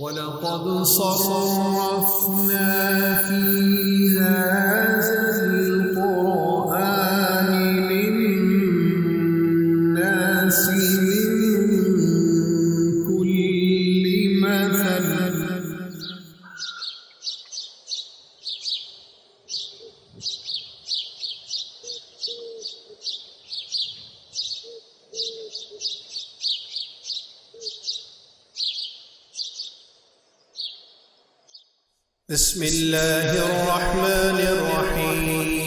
وَلَقَدْ صَرَّفْنَا فِي هَذَا الْقُرْآنِ لِلنَّاسِ مِنْ كُلِّ مَثَلٍ بسم الله الرحمن الرحيم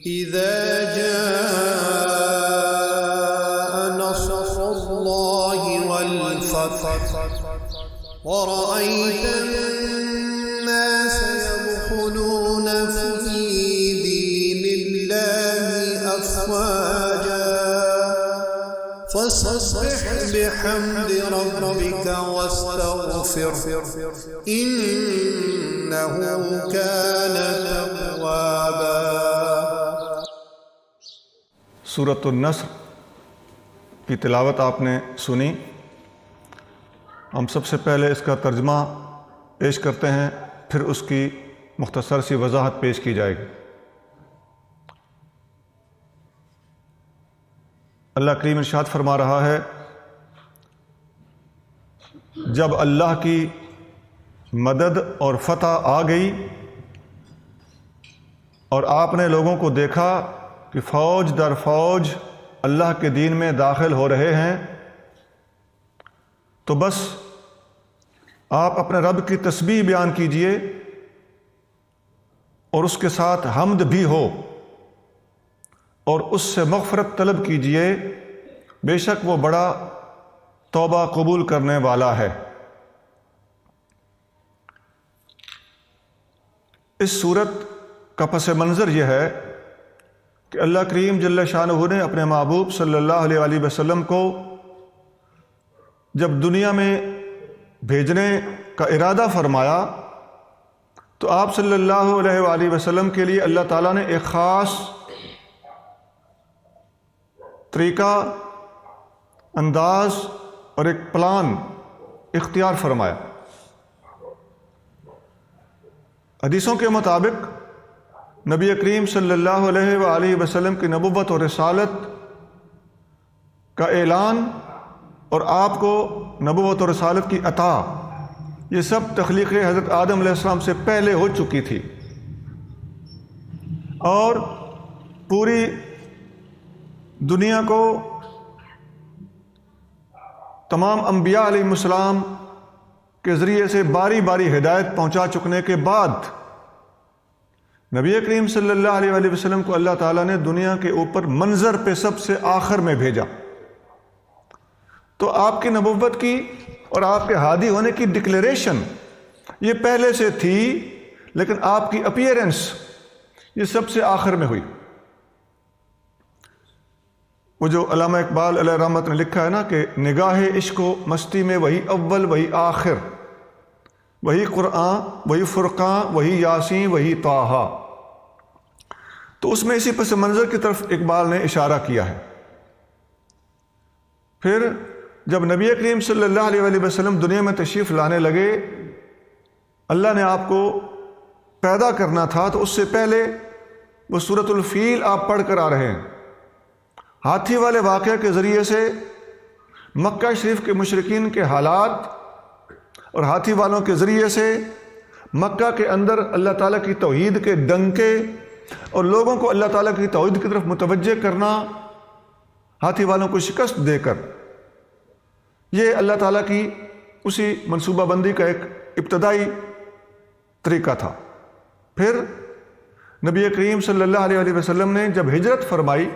إذا جاء نصر الله والفتح ورأيت الناس يدخلون في دين الله أفواجا فسبح بحمد ربك واستغفر إنه كان توابا۔ سورۃ النصر کی تلاوت آپ نے سنی۔ ہم سب سے پہلے اس کا ترجمہ پیش کرتے ہیں، پھر اس کی مختصر سی وضاحت پیش کی جائے گی۔ اللہ کریم ارشاد فرما رہا ہے، جب اللہ کی مدد اور فتح آ گئی اور آپ نے لوگوں کو دیکھا کہ فوج در فوج اللہ کے دین میں داخل ہو رہے ہیں، تو بس آپ اپنے رب کی تسبیح بیان کیجئے اور اس کے ساتھ حمد بھی ہو اور اس سے مغفرت طلب کیجئے، بے شک وہ بڑا توبہ قبول کرنے والا ہے۔ اس صورت کا پس منظر یہ ہے کہ اللہ کریم جل شانہ نے اپنے محبوب صلی اللہ علیہ وآلہ وسلم کو جب دنیا میں بھیجنے کا ارادہ فرمایا تو آپ صلی اللہ علیہ وآلہ وسلم کے لیے اللہ تعالیٰ نے ایک خاص طریقہ، انداز اور ایک پلان اختیار فرمایا۔ حدیثوں کے مطابق نبی کریم صلی اللہ علیہ وآلہ وسلم کی نبوت اور رسالت کا اعلان اور آپ کو نبوت اور رسالت کی عطا، یہ سب تخلیق حضرت آدم علیہ السلام سے پہلے ہو چکی تھی، اور پوری دنیا کو تمام انبیاء علیہ السلام کے ذریعے سے باری باری ہدایت پہنچا چکنے کے بعد نبی کریم صلی اللہ علیہ وآلہ وسلم کو اللہ تعالیٰ نے دنیا کے اوپر منظر پہ سب سے آخر میں بھیجا۔ تو آپ کی نبوت کی اور آپ کے ہادی ہونے کی ڈکلیریشن یہ پہلے سے تھی، لیکن آپ کی اپیئرنس یہ سب سے آخر میں ہوئی۔ وہ جو علامہ اقبال علیہ رحمت نے لکھا ہے نا کہ نگاہ عشق و مستی میں وہی اول وہی آخر، وہی قرآن وہی فرقان وہی یاسین وہی طٰہٰ، تو اس میں اسی پس منظر کی طرف اقبال نے اشارہ کیا ہے۔ پھر جب نبی کریم صلی اللہ علیہ وآلہ وسلم دنیا میں تشریف لانے لگے، اللہ نے آپ کو پیدا کرنا تھا، تو اس سے پہلے وہ سورۃ الفیل آپ پڑھ کر آ رہے ہیں۔ ہاتھی والے واقعے کے ذریعے سے مکہ شریف کے مشرکین کے حالات اور ہاتھی والوں کے ذریعے سے مکہ کے اندر اللہ تعالیٰ کی توحید کے ڈنکے اور لوگوں کو اللہ تعالیٰ کی توحید کی طرف متوجہ کرنا، ہاتھی والوں کو شکست دے کر، یہ اللہ تعالیٰ کی اسی منصوبہ بندی کا ایک ابتدائی طریقہ تھا۔ پھر نبی کریم صلی اللہ علیہ وآلہ وسلم نے جب ہجرت فرمائی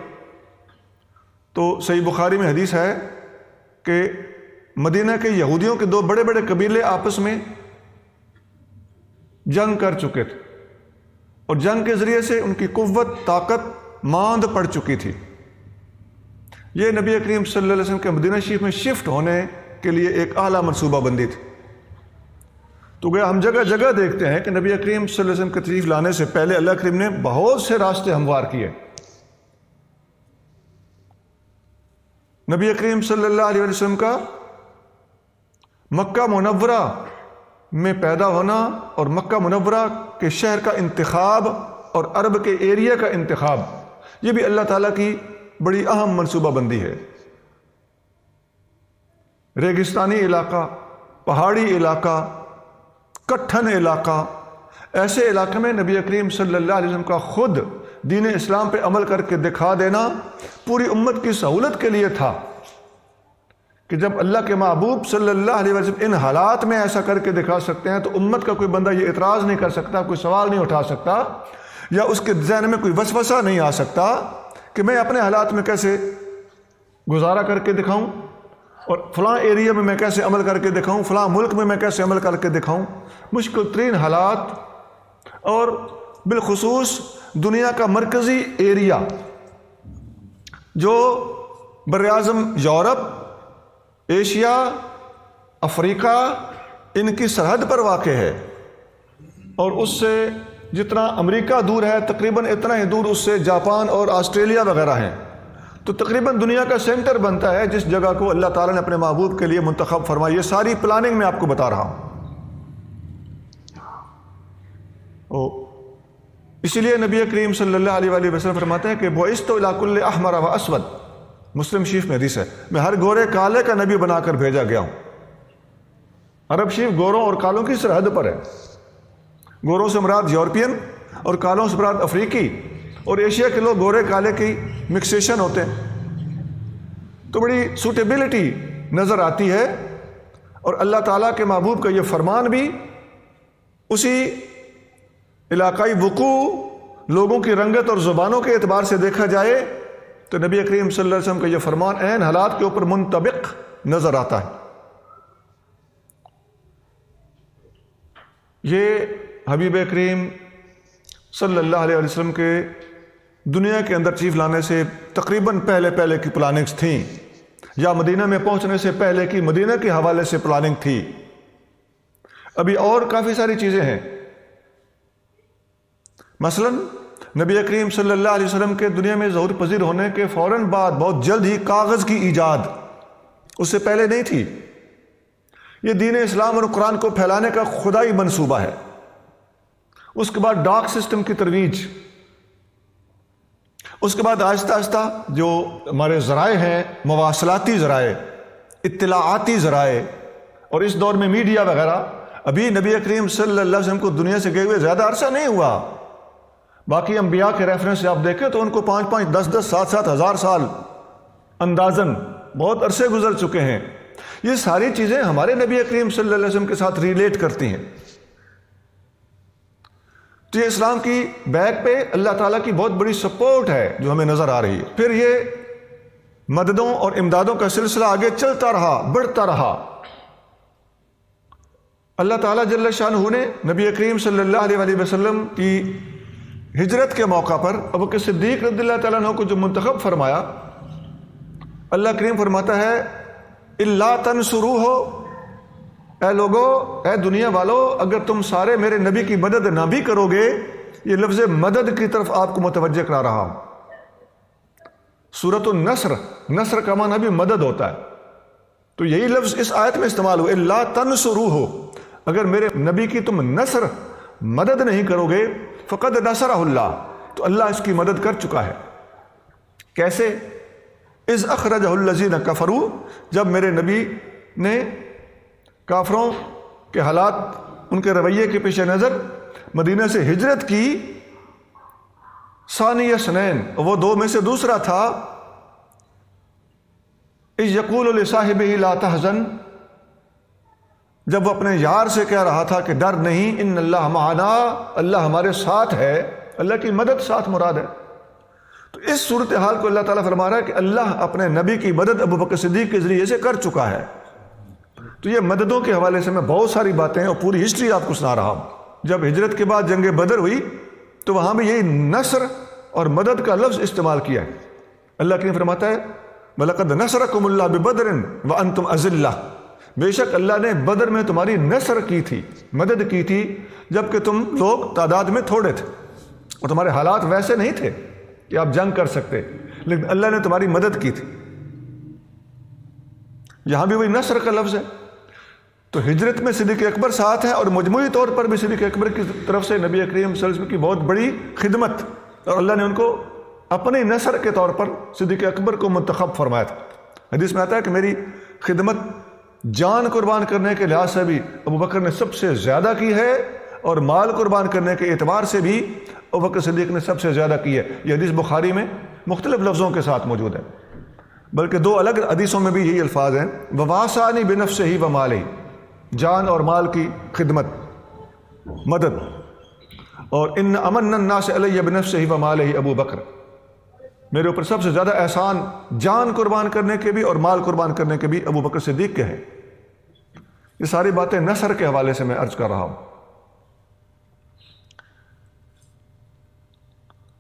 تو صحیح بخاری میں حدیث ہے کہ مدینہ کے یہودیوں کے دو بڑے بڑے قبیلے آپس میں جنگ کر چکے تھے، اور جنگ کے ذریعے سے ان کی قوت طاقت ماند پڑ چکی تھی۔ یہ نبی کریم صلی اللہ علیہ وسلم کے مدینہ شریف میں شفٹ ہونے کے لیے ایک اعلیٰ منصوبہ بندی تھی۔ تو گیا ہم جگہ جگہ دیکھتے ہیں کہ نبی کریم صلی اللہ علیہ وسلم کے تشریف لانے سے پہلے اللہ کریم نے بہت سے راستے ہموار کیے۔ نبی کریم صلی اللہ علیہ وسلم کا مکہ منورہ میں پیدا ہونا اور مکہ منورہ کے شہر کا انتخاب اور عرب کے ایریا کا انتخاب، یہ بھی اللہ تعالیٰ کی بڑی اہم منصوبہ بندی ہے۔ ریگستانی علاقہ، پہاڑی علاقہ، کٹھن علاقہ، ایسے علاقے میں نبی کریم صلی اللہ علیہ وسلم کا خود دین اسلام پہ عمل کر کے دکھا دینا پوری امت کی سہولت کے لیے تھا کہ جب اللہ کے محبوب صلی اللہ علیہ وسلم ان حالات میں ایسا کر کے دکھا سکتے ہیں تو امت کا کوئی بندہ یہ اعتراض نہیں کر سکتا، کوئی سوال نہیں اٹھا سکتا، یا اس کے ذہن میں کوئی وسوسہ نہیں آ سکتا کہ میں اپنے حالات میں کیسے گزارا کر کے دکھاؤں، اور فلاں ایریا میں میں کیسے عمل کر کے دکھاؤں، فلاں ملک میں میں کیسے عمل کر کے دکھاؤں۔ مشکل ترین حالات، اور بالخصوص دنیا کا مرکزی ایریا جو براعظم یورپ، ایشیا، افریقہ، ان کی سرحد پر واقع ہے، اور اس سے جتنا امریکہ دور ہے تقریباً اتنا ہی دور اس سے جاپان اور آسٹریلیا وغیرہ ہیں، تو تقریباً دنیا کا سینٹر بنتا ہے جس جگہ کو اللہ تعالیٰ نے اپنے محبوب کے لیے منتخب فرمائی۔ یہ ساری پلاننگ میں آپ کو بتا رہا ہوں۔ اسی لیے نبی کریم صلی اللہ علیہ وآلہ وسلم فرماتے ہیں کہ بعثت الی کل احمر و اسود، مسلم شریف میں حدیث ہے، میں ہر گورے کالے کا نبی بنا کر بھیجا گیا ہوں۔ عرب شریف گوروں اور کالوں کی سرحد پر ہے، گوروں سے مراد یورپین اور کالوں سے مراد افریقی، اور ایشیا کے لوگ گورے کالے کی مکسیشن ہوتے ہیں، تو بڑی سوٹیبلٹی نظر آتی ہے۔ اور اللہ تعالیٰ کے محبوب کا یہ فرمان بھی اسی علاقائی وقوع، لوگوں کی رنگت اور زبانوں کے اعتبار سے دیکھا جائے تو نبی کریم صلی اللہ علیہ وسلم کا یہ فرمان عین حالات کے اوپر منطبق نظر آتا ہے۔ یہ حبیب کریم صلی اللہ علیہ وسلم کے دنیا کے اندر تشریف لانے سے تقریباً پہلے کی پلاننگز تھیں، یا مدینہ میں پہنچنے سے پہلے کی مدینہ کے حوالے سے پلاننگ تھی۔ ابھی اور کافی ساری چیزیں ہیں، مثلا نبی کریم صلی اللہ علیہ وسلم کے دنیا میں ظہور پذیر ہونے کے فوراً بعد بہت جلد ہی کاغذ کی ایجاد، اس سے پہلے نہیں تھی۔ یہ دین اسلام اور قرآن کو پھیلانے کا خدائی منصوبہ ہے۔ اس کے بعد ڈاک سسٹم کی ترویج، اس کے بعد آہستہ آہستہ جو ہمارے ذرائع ہیں، مواصلاتی ذرائع، اطلاعاتی ذرائع، اور اس دور میں میڈیا وغیرہ، ابھی نبی کریم صلی اللہ علیہ وسلم کو دنیا سے گئے ہوئے زیادہ عرصہ نہیں ہوا۔ باقی انبیاء کے ریفرنس سے آپ دیکھیں تو ان کو 5 10 7 ہزار سال اندازاً بہت عرصے گزر چکے ہیں۔ یہ ساری چیزیں ہمارے نبی کریم صلی اللہ علیہ وسلم کے ساتھ ریلیٹ کرتی ہیں۔ تو یہ اسلام کی بیک پہ اللہ تعالیٰ کی بہت بڑی سپورٹ ہے جو ہمیں نظر آ رہی ہے۔ پھر یہ مددوں اور امدادوں کا سلسلہ آگے چلتا رہا، بڑھتا رہا۔ اللہ تعالیٰ جل شانہ نے نبی کریم صلی اللہ علیہ وسلم کی ہجرت کے موقع پر ابو بکر صدیق رضی اللہ تعالیٰ عنہ کو جو منتخب فرمایا، اللہ کریم فرماتا ہے الا تنصروہ، اے لوگو، اے دنیا والو، اگر تم سارے میرے نبی کی مدد نہ بھی کرو گے، یہ لفظ مدد کی طرف آپ کو متوجہ کرا رہا ہوں۔ سورۃ النصر، نصر کا معنی بھی مدد ہوتا ہے، تو یہی لفظ اس آیت میں استعمال ہوا، الا تنصروہ، اگر میرے نبی کی تم نصر، مدد نہیں کرو گے، فقد نصرہ اللہ، تو اللہ اس کی مدد کر چکا ہے۔ کیسے؟ اذ اخرجہ الذین کفروا، جب میرے نبی نے کافروں کے حالات، ان کے رویے کے پیش نظر مدینہ سے ہجرت کی، ثانی اثنین، وہ دو میں سے دوسرا تھا، اذ یقول لصاحبہ لا تحزن، جب وہ اپنے یار سے کہہ رہا تھا کہ ڈر نہیں، ان اللہ معنا، اللہ ہمارے ساتھ ہے، اللہ کی مدد ساتھ مراد ہے۔ تو اس صورتحال کو اللہ تعالیٰ فرما رہا ہے کہ اللہ اپنے نبی کی مدد ابو بکر صدیق کے ذریعے سے کر چکا ہے۔ تو یہ مددوں کے حوالے سے میں بہت ساری باتیں اور پوری ہسٹری آپ کو سنا رہا ہوں۔ جب ہجرت کے بعد جنگ بدر ہوئی تو وہاں بھی یہی نصر اور مدد کا لفظ استعمال کیا ہے۔ اللہ کی فرماتا ہے وَلَقَدْ نَصَرَكُمُ اللَّهُ بِبَدْرٍ وَأَنْتُمْ أَذِلَّةٌ، بے شک اللہ نے بدر میں تمہاری نصر کی تھی، مدد کی تھی، جبکہ تم لوگ تعداد میں تھوڑے تھے اور تمہارے حالات ویسے نہیں تھے کہ آپ جنگ کر سکتے، لیکن اللہ نے تمہاری مدد کی تھی۔ یہاں بھی وہی نصر کا لفظ ہے۔ تو ہجرت میں صدیق اکبر ساتھ ہے، اور مجموعی طور پر بھی صدیق اکبر کی طرف سے نبی کریم صلی اللہ علیہ وسلم کی بہت بڑی خدمت، اور اللہ نے ان کو اپنی نصر کے طور پر صدیق اکبر کو منتخب فرمایا تھا۔ حدیث میں آتا ہے کہ میری خدمت جان قربان کرنے کے لحاظ سے بھی ابو بکر نے سب سے زیادہ کی ہے، اور مال قربان کرنے کے اعتبار سے بھی ابو بکر صدیق نے سب سے زیادہ کی ہے۔ یہ حدیث بخاری میں مختلف لفظوں کے ساتھ موجود ہے، بلکہ دو الگ حدیثوں میں بھی یہی الفاظ ہیں، وَوَاسَانِ بِنَفْسِهِ وَمَالِهِ، جان اور مال کی خدمت، مدد۔ اور ان امن الناس علی بنفسه ومالہ ابو بکر، میرے اوپر سب سے زیادہ احسان جان قربان کرنے کے بھی اور مال قربان کرنے کے بھی ابو بکر صدیق کے ہیں۔ یہ ساری باتیں نصر کے حوالے سے میں عرض کر رہا ہوں۔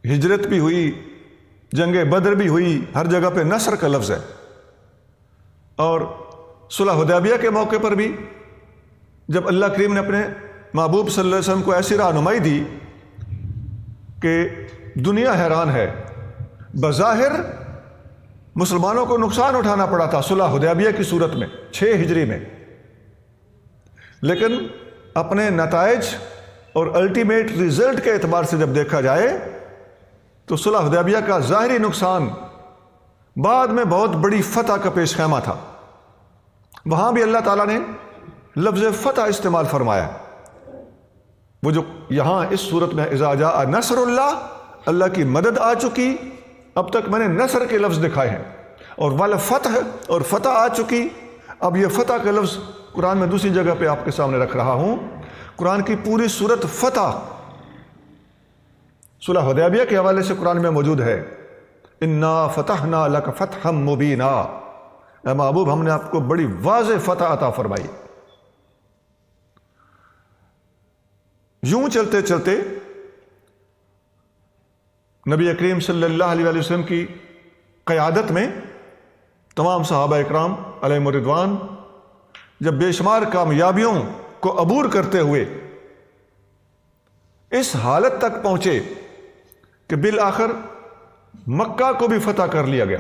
ہجرت بھی ہوئی، جنگ بدر بھی ہوئی، ہر جگہ پہ نصر کا لفظ ہے۔ اور صلح حدیبیہ کے موقع پر بھی جب اللہ کریم نے اپنے محبوب صلی اللہ علیہ وسلم کو ایسی رہنمائی دی کہ دنیا حیران ہے، بظاہر مسلمانوں کو نقصان اٹھانا پڑا تھا صلح حدیبیہ کی صورت میں 6 ہجری میں، لیکن اپنے نتائج اور الٹیمیٹ ریزلٹ کے اعتبار سے جب دیکھا جائے تو صلح حدیبیہ کا ظاہری نقصان بعد میں بہت بڑی فتح کا پیش خیمہ تھا۔ وہاں بھی اللہ تعالیٰ نے لفظ فتح استعمال فرمایا، وہ جو یہاں اس صورت میں اذا جاء نصر اللہ، اللہ کی مدد آ چکی، اب تک میں نے نصر کے لفظ دکھائے ہیں، اور والفتح اور فتح آ چکی۔ اب یہ فتح کا لفظ قرآن میں دوسری جگہ پہ آپ کے سامنے رکھ رہا ہوں۔ قرآن کی پوری صورت فتح صلح حدیبیہ کے حوالے سے قرآن میں موجود ہے، انا فتحنا لک فتحا مبینا، اے محبوب ہم نے آپ کو بڑی واضح فتح عطا فرمائی۔ یوں چلتے چلتے نبی کریم صلی اللہ علیہ وسلم کی قیادت میں تمام صحابہ اکرام علیہم الرضوان جب بے شمار کامیابیوں کو عبور کرتے ہوئے اس حالت تک پہنچے کہ بالآخر مکہ کو بھی فتح کر لیا گیا۔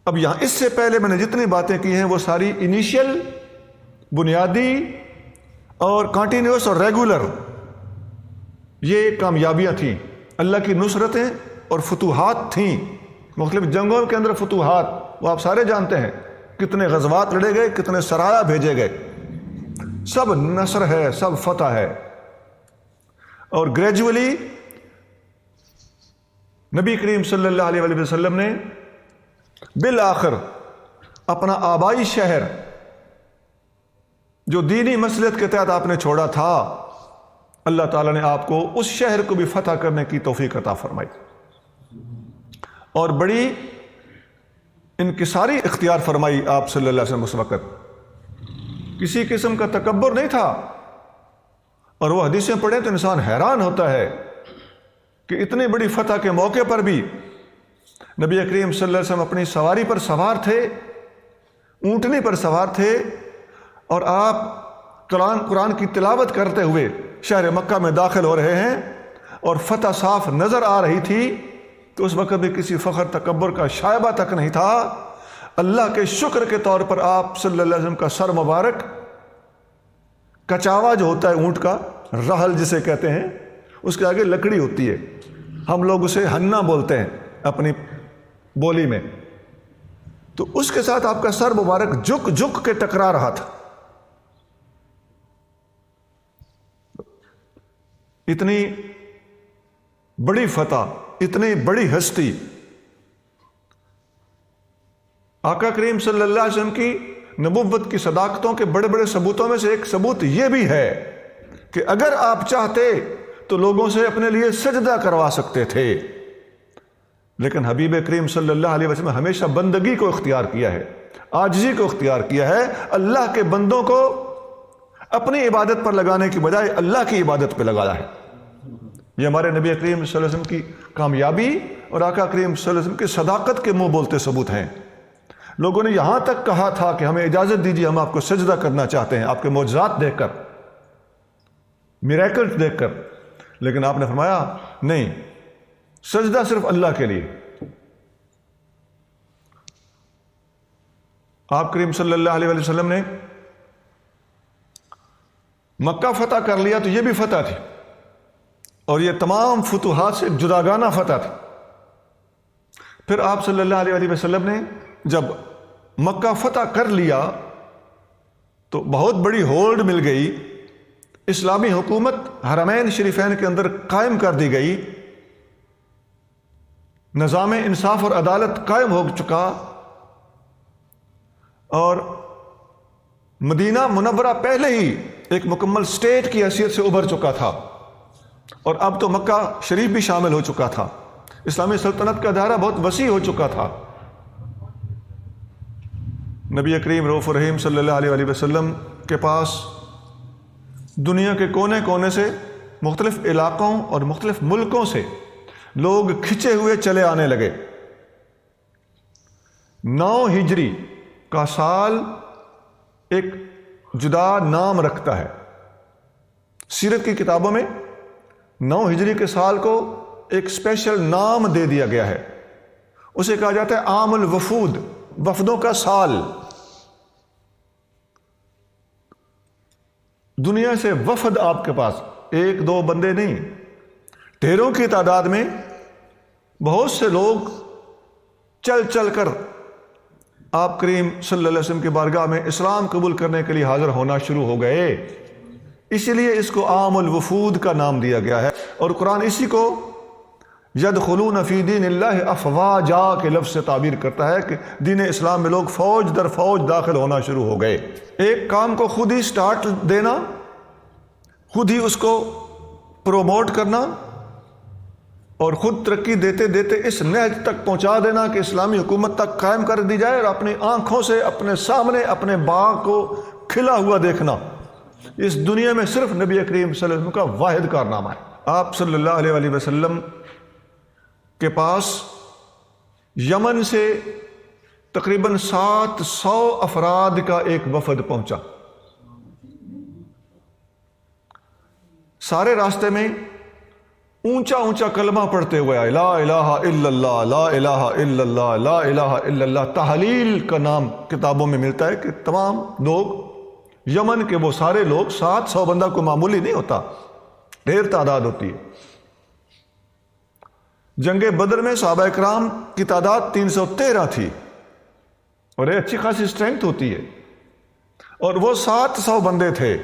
اب یہاں اس سے پہلے میں نے جتنی باتیں کی ہیں وہ ساری انیشیل، بنیادی اور کنٹینیوس اور ریگولر یہ کامیابیاں تھیں، اللہ کی نصرتیں اور فتوحات تھیں، مختلف جنگوں کے اندر فتوحات، وہ آپ سارے جانتے ہیں، کتنے غزوات لڑے گئے، کتنے سرایا بھیجے گئے، سب نصر ہے، سب فتح ہے۔ اور گریجولی نبی کریم صلی اللہ علیہ وآلہ وسلم نے بالآخر اپنا آبائی شہر جو دینی مصلحت کے تحت آپ نے چھوڑا تھا، اللہ تعالیٰ نے آپ کو اس شہر کو بھی فتح کرنے کی توفیق عطا فرمائی، اور بڑی انکساری اختیار فرمائی آپ صلی اللہ علیہ وسلم اس وقت۔ کسی قسم کا تکبر نہیں تھا، اور وہ حدیثیں پڑھیں تو انسان حیران ہوتا ہے کہ اتنی بڑی فتح کے موقع پر بھی نبی کریم صلی اللہ علیہ وسلم اپنی سواری پر سوار تھے، اونٹنی پر سوار تھے، اور آپ قرآن کی تلاوت کرتے ہوئے شہر مکہ میں داخل ہو رہے ہیں، اور فتح صاف نظر آ رہی تھی، تو اس وقت بھی کسی فخر تکبر کا شائبہ تک نہیں تھا۔ اللہ کے شکر کے طور پر آپ صلی اللہ علیہ وسلم کا سر مبارک، کچاوا جو ہوتا ہے اونٹ کا، رحل جسے کہتے ہیں، اس کے آگے لکڑی ہوتی ہے، ہم لوگ اسے ہنہ بولتے ہیں اپنی بولی میں، تو اس کے ساتھ آپ کا سر مبارک جھک جھک کے ٹکرا رہا تھا۔ اتنی بڑی فتح، اتنی بڑی ہستی، آقا کریم صلی اللہ علیہ وسلم کی نبوت کی صداقتوں کے بڑے بڑے ثبوتوں میں سے ایک ثبوت یہ بھی ہے کہ اگر آپ چاہتے تو لوگوں سے اپنے لیے سجدہ کروا سکتے تھے، لیکن حبیب کریم صلی اللہ علیہ وسلم ہمیشہ بندگی کو اختیار کیا ہے، عاجزی کو اختیار کیا ہے، اللہ کے بندوں کو اپنی عبادت پر لگانے کی بجائے اللہ کی عبادت پہ لگایا ہے۔ یہ ہمارے نبی کریم صلی اللہ علیہ وسلم کی کامیابی اور آقا کریم صلی اللہ علیہ وسلم کی صداقت کے منہ بولتے ثبوت ہیں۔ لوگوں نے یہاں تک کہا تھا کہ ہمیں اجازت دیجیے، ہم آپ کو سجدہ کرنا چاہتے ہیں آپ کے معجزات دیکھ کر، میریکلز دیکھ کر، لیکن آپ نے فرمایا نہیں، سجدہ صرف اللہ کے لیے۔ آپ کریم صلی اللہ علیہ وسلم نے مکہ فتح کر لیا تو یہ بھی فتح تھی، اور یہ تمام فتوحات سے جداگانہ فتح تھی۔ پھر آپ صلی اللہ علیہ وسلم نے جب مکہ فتح کر لیا تو بہت بڑی ہولڈ مل گئی، اسلامی حکومت حرمین شریفین کے اندر قائم کر دی گئی، نظام انصاف اور عدالت قائم ہو چکا، اور مدینہ منورہ پہلے ہی ایک مکمل اسٹیٹ کی حیثیت سے ابھر چکا تھا، اور اب تو مکہ شریف بھی شامل ہو چکا تھا، اسلامی سلطنت کا دائرہ بہت وسیع ہو چکا تھا۔ نبی کریم رؤوف الرحیم صلی اللہ علیہ وسلم کے پاس دنیا کے کونے کونے سے، مختلف علاقوں اور مختلف ملکوں سے لوگ کھچے ہوئے چلے آنے لگے۔ 9 ہجری کا سال ایک جدا نام رکھتا ہے، سیرت کی کتابوں میں 9 ہجری کے سال کو ایک اسپیشل نام دے دیا گیا ہے، اسے کہا جاتا ہے عام الوفود، وفدوں کا سال۔ دنیا سے وفد آپ کے پاس 1-2 بندے نہیں، ڈھیروں کی تعداد میں بہت سے لوگ چل چل کر آپ کریم صلی اللہ علیہ وسلم کی بارگاہ میں اسلام قبول کرنے کے لیے حاضر ہونا شروع ہو گئے، اسی لیے اس کو عام الوفود کا نام دیا گیا ہے۔ اور قرآن اسی کو یدخلون فی دین اللہ افواجا کے لفظ سے تعبیر کرتا ہے کہ دین اسلام میں لوگ فوج در فوج داخل ہونا شروع ہو گئے۔ ایک کام کو خود ہی سٹارٹ دینا، خود ہی اس کو پروموٹ کرنا، اور خود ترقی دیتے دیتے اس نہج تک پہنچا دینا کہ اسلامی حکومت تک قائم کر دی جائے، اور اپنی آنکھوں سے اپنے سامنے اپنے باغ کو کھلا ہوا دیکھنا، اس دنیا میں صرف نبی کریم صلی اللہ علیہ وسلم کا واحد کارنامہ ہے۔ آپ صلی اللہ علیہ وسلم کے پاس یمن سے تقریباً 700 افراد کا ایک وفد پہنچا۔ سارے راستے میں اونچا اونچا کلمہ پڑھتے ہوئے آئے، لا الہ الا اللہ، لا الہ الا اللہ، لا الہ الا اللہ۔ تحلیل کا نام کتابوں میں ملتا ہے کہ تمام لوگ یمن کے وہ سارے لوگ، 700 بندہ کو معمولی نہیں ہوتا، ڈھیر تعداد ہوتی ہے۔ جنگ بدر میں صحابہ اکرام کی تعداد 313 تھی، اور یہ اچھی خاصی اسٹرینتھ ہوتی ہے، اور وہ 700 بندے تھے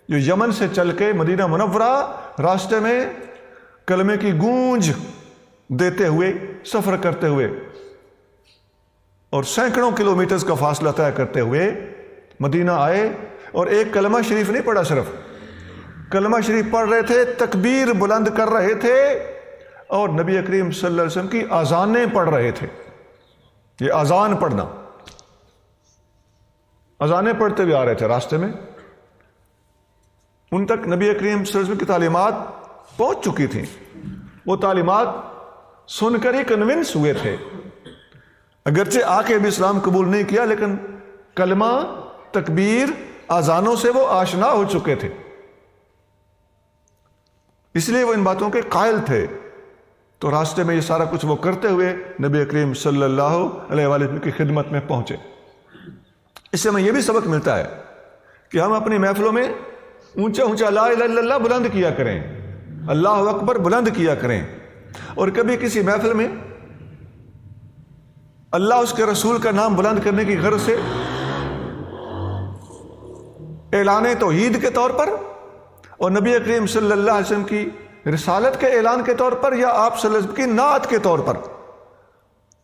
جو یمن سے چل کے مدینہ منورہ راستے میں کلمے کی گونج دیتے ہوئے، سفر کرتے ہوئے، اور سینکڑوں کلومیٹرز کا فاصلہ طے کرتے ہوئے مدینہ آئے، اور ایک کلمہ شریف نہیں پڑھا، صرف کلمہ شریف پڑھ رہے تھے، تکبیر بلند کر رہے تھے، اور نبی کریم صلی اللہ علیہ وسلم کی اذانیں پڑھ رہے تھے۔ یہ اذان پڑھنا، اذانیں پڑھتے ہوئے آ رہے تھے راستے میں، ان تک نبی کریم صلی اللہ علیہ وسلم کی تعلیمات پہنچ چکی تھیں، وہ تعلیمات سن کر ہی کنونس ہوئے تھے، اگرچہ آ کے بھی اسلام قبول نہیں کیا، لیکن کلمہ، تکبیر، اذانوں سے وہ آشنا ہو چکے تھے، اس لیے وہ ان باتوں کے قائل تھے۔ تو راستے میں یہ سارا کچھ وہ کرتے ہوئے نبی کریم صلی اللہ علیہ وسلم کی خدمت میں پہنچے۔ اس سے ہمیں یہ بھی سبق ملتا ہے کہ ہم اپنی محفلوں میں اونچا اونچا لا الہ الا اللہ بلند کیا کریں، اللہ اکبر بلند کیا کریں، اور کبھی کسی محفل میں اللہ اس کے رسول کا نام بلند کرنے کی غرض سے اعلان توحید کے طور پر اور نبی کریم صلی اللہ علیہ وسلم کی رسالت کے اعلان کے طور پر، یا آپ صلی اللہ علیہ وسلم کی نعت کے طور پر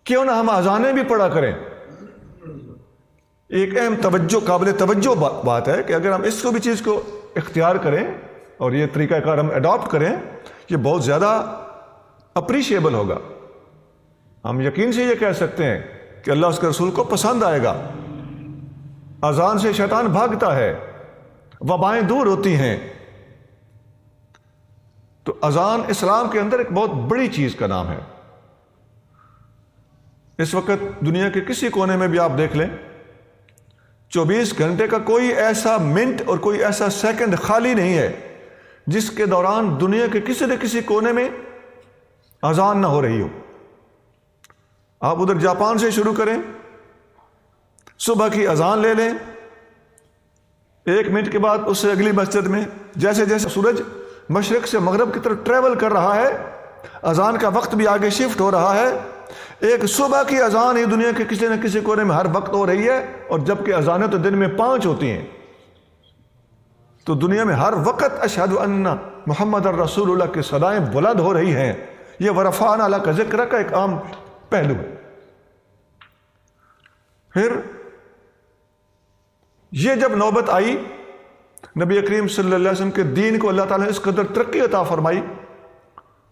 کیوں نہ ہم اذانیں بھی پڑھا کریں۔ ایک اہم توجہ، قابل توجہ بات ہے کہ اگر ہم اس کو بھی چیز کو اختیار کریں اور یہ طریقہ کار ہم اڈاپٹ کریں، یہ بہت زیادہ اپریشیبل ہوگا۔ ہم یقین سے یہ کہہ سکتے ہیں کہ اللہ اس کے رسول کو پسند آئے گا۔ اذان سے شیطان بھاگتا ہے، وبائیں دور ہوتی ہیں۔ تو اذان اسلام کے اندر ایک بہت بڑی چیز کا نام ہے۔ اس وقت دنیا کے کسی کونے میں بھی آپ دیکھ لیں، 24 گھنٹے کا کوئی ایسا منٹ اور کوئی ایسا سیکنڈ خالی نہیں ہے جس کے دوران دنیا کے کسی نہ کسی کونے میں اذان نہ ہو رہی ہو۔ آپ ادھر جاپان سے شروع کریں، صبح کی اذان لے لیں، 1 منٹ کے بعد اس سے اگلی مسجد میں جیسے جیسے سورج مشرق سے مغرب کی طرف ٹریول کر رہا ہے، اذان کا وقت بھی آگے شفٹ ہو رہا ہے. ایک صبح کی اذان ہی دنیا کے کسی نہ کسی کونے میں ہر وقت ہو رہی ہے، اور جبکہ اذانیں تو دن میں 5 ہوتی ہیں. تو دنیا میں ہر وقت اشہد ان محمد الرسول اللہ کی صدائیں بلند ہو رہی ہیں. یہ ورفعنا لک ذکرک کا ایک عام پہلو ہے. پھر یہ جب نوبت آئی نبی کریم صلی اللہ علیہ وسلم کے دین کو اللہ تعالیٰ نے اس قدر ترقی عطا فرمائی،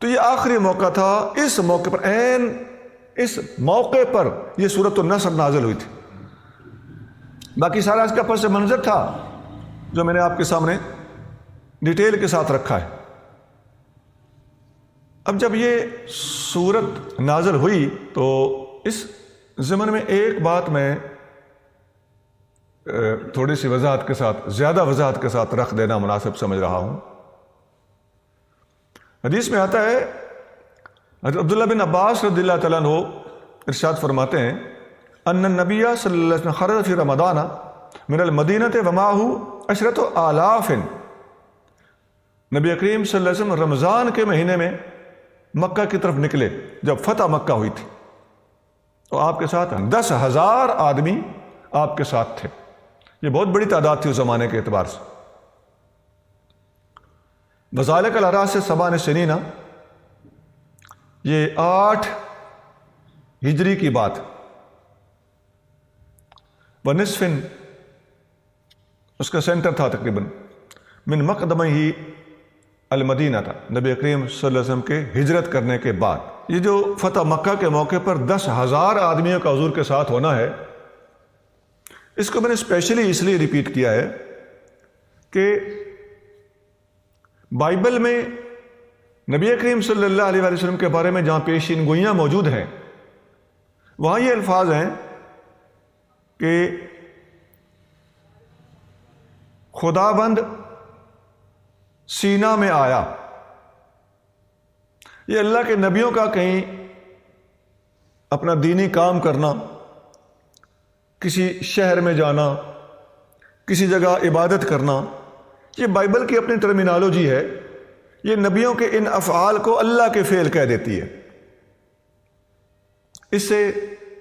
تو یہ آخری موقع تھا. اس موقع پر اس موقع پر یہ سورۃ النصر نازل ہوئی تھی. باقی سارا اس کا پس منظر تھا جو میں نے آپ کے سامنے ڈیٹیل کے ساتھ رکھا ہے. اب جب یہ سورت نازل ہوئی تو اس ضمن میں ایک بات میں تھوڑی سی وضاحت کے ساتھ، زیادہ وضاحت کے ساتھ رکھ دینا مناسب سمجھ رہا ہوں. حدیث میں آتا ہے، حضرت عبداللہ بن عباس رضی اللہ تعالیٰ عنہ ارشاد فرماتے ہیں، ان النبی صلی اللہ علیہ وسلم خرج فی رمضان من المدینۃ ومعہ 10,000. نبی کریم صلی اللہ علیہ وسلم رمضان کے مہینے میں مکہ کی طرف نکلے جب فتح مکہ ہوئی تھی، تو آپ کے ساتھ 10,000 آدمی آپ کے ساتھ تھے. یہ بہت بڑی تعداد تھی اس زمانے کے اعتبار سے. وذالک علی رأس 7 سنین، یہ 8 ہجری کی بات. ونصف، اس کا سینٹر تھا تقریباً من مقدمہ ہی المدینہ تھا، نبی کریم صلی اللہ علیہ وسلم کے ہجرت کرنے کے بعد. یہ جو فتح مکہ کے موقع پر 10,000 آدمیوں کا حضور کے ساتھ ہونا ہے، اس کو میں نے اسپیشلی اس لیے ریپیٹ کیا ہے کہ بائبل میں نبی کریم صلی اللہ علیہ وسلم کے بارے میں جہاں پیشین گوئیاں موجود ہیں، وہاں یہ الفاظ ہیں کہ خداوند سینا میں آیا. یہ اللہ کے نبیوں کا کہیں اپنا دینی کام کرنا، کسی شہر میں جانا، کسی جگہ عبادت کرنا، یہ بائبل کی اپنی ٹرمینالوجی ہے. یہ نبیوں کے ان افعال کو اللہ کے فعل کہہ دیتی ہے. اس سے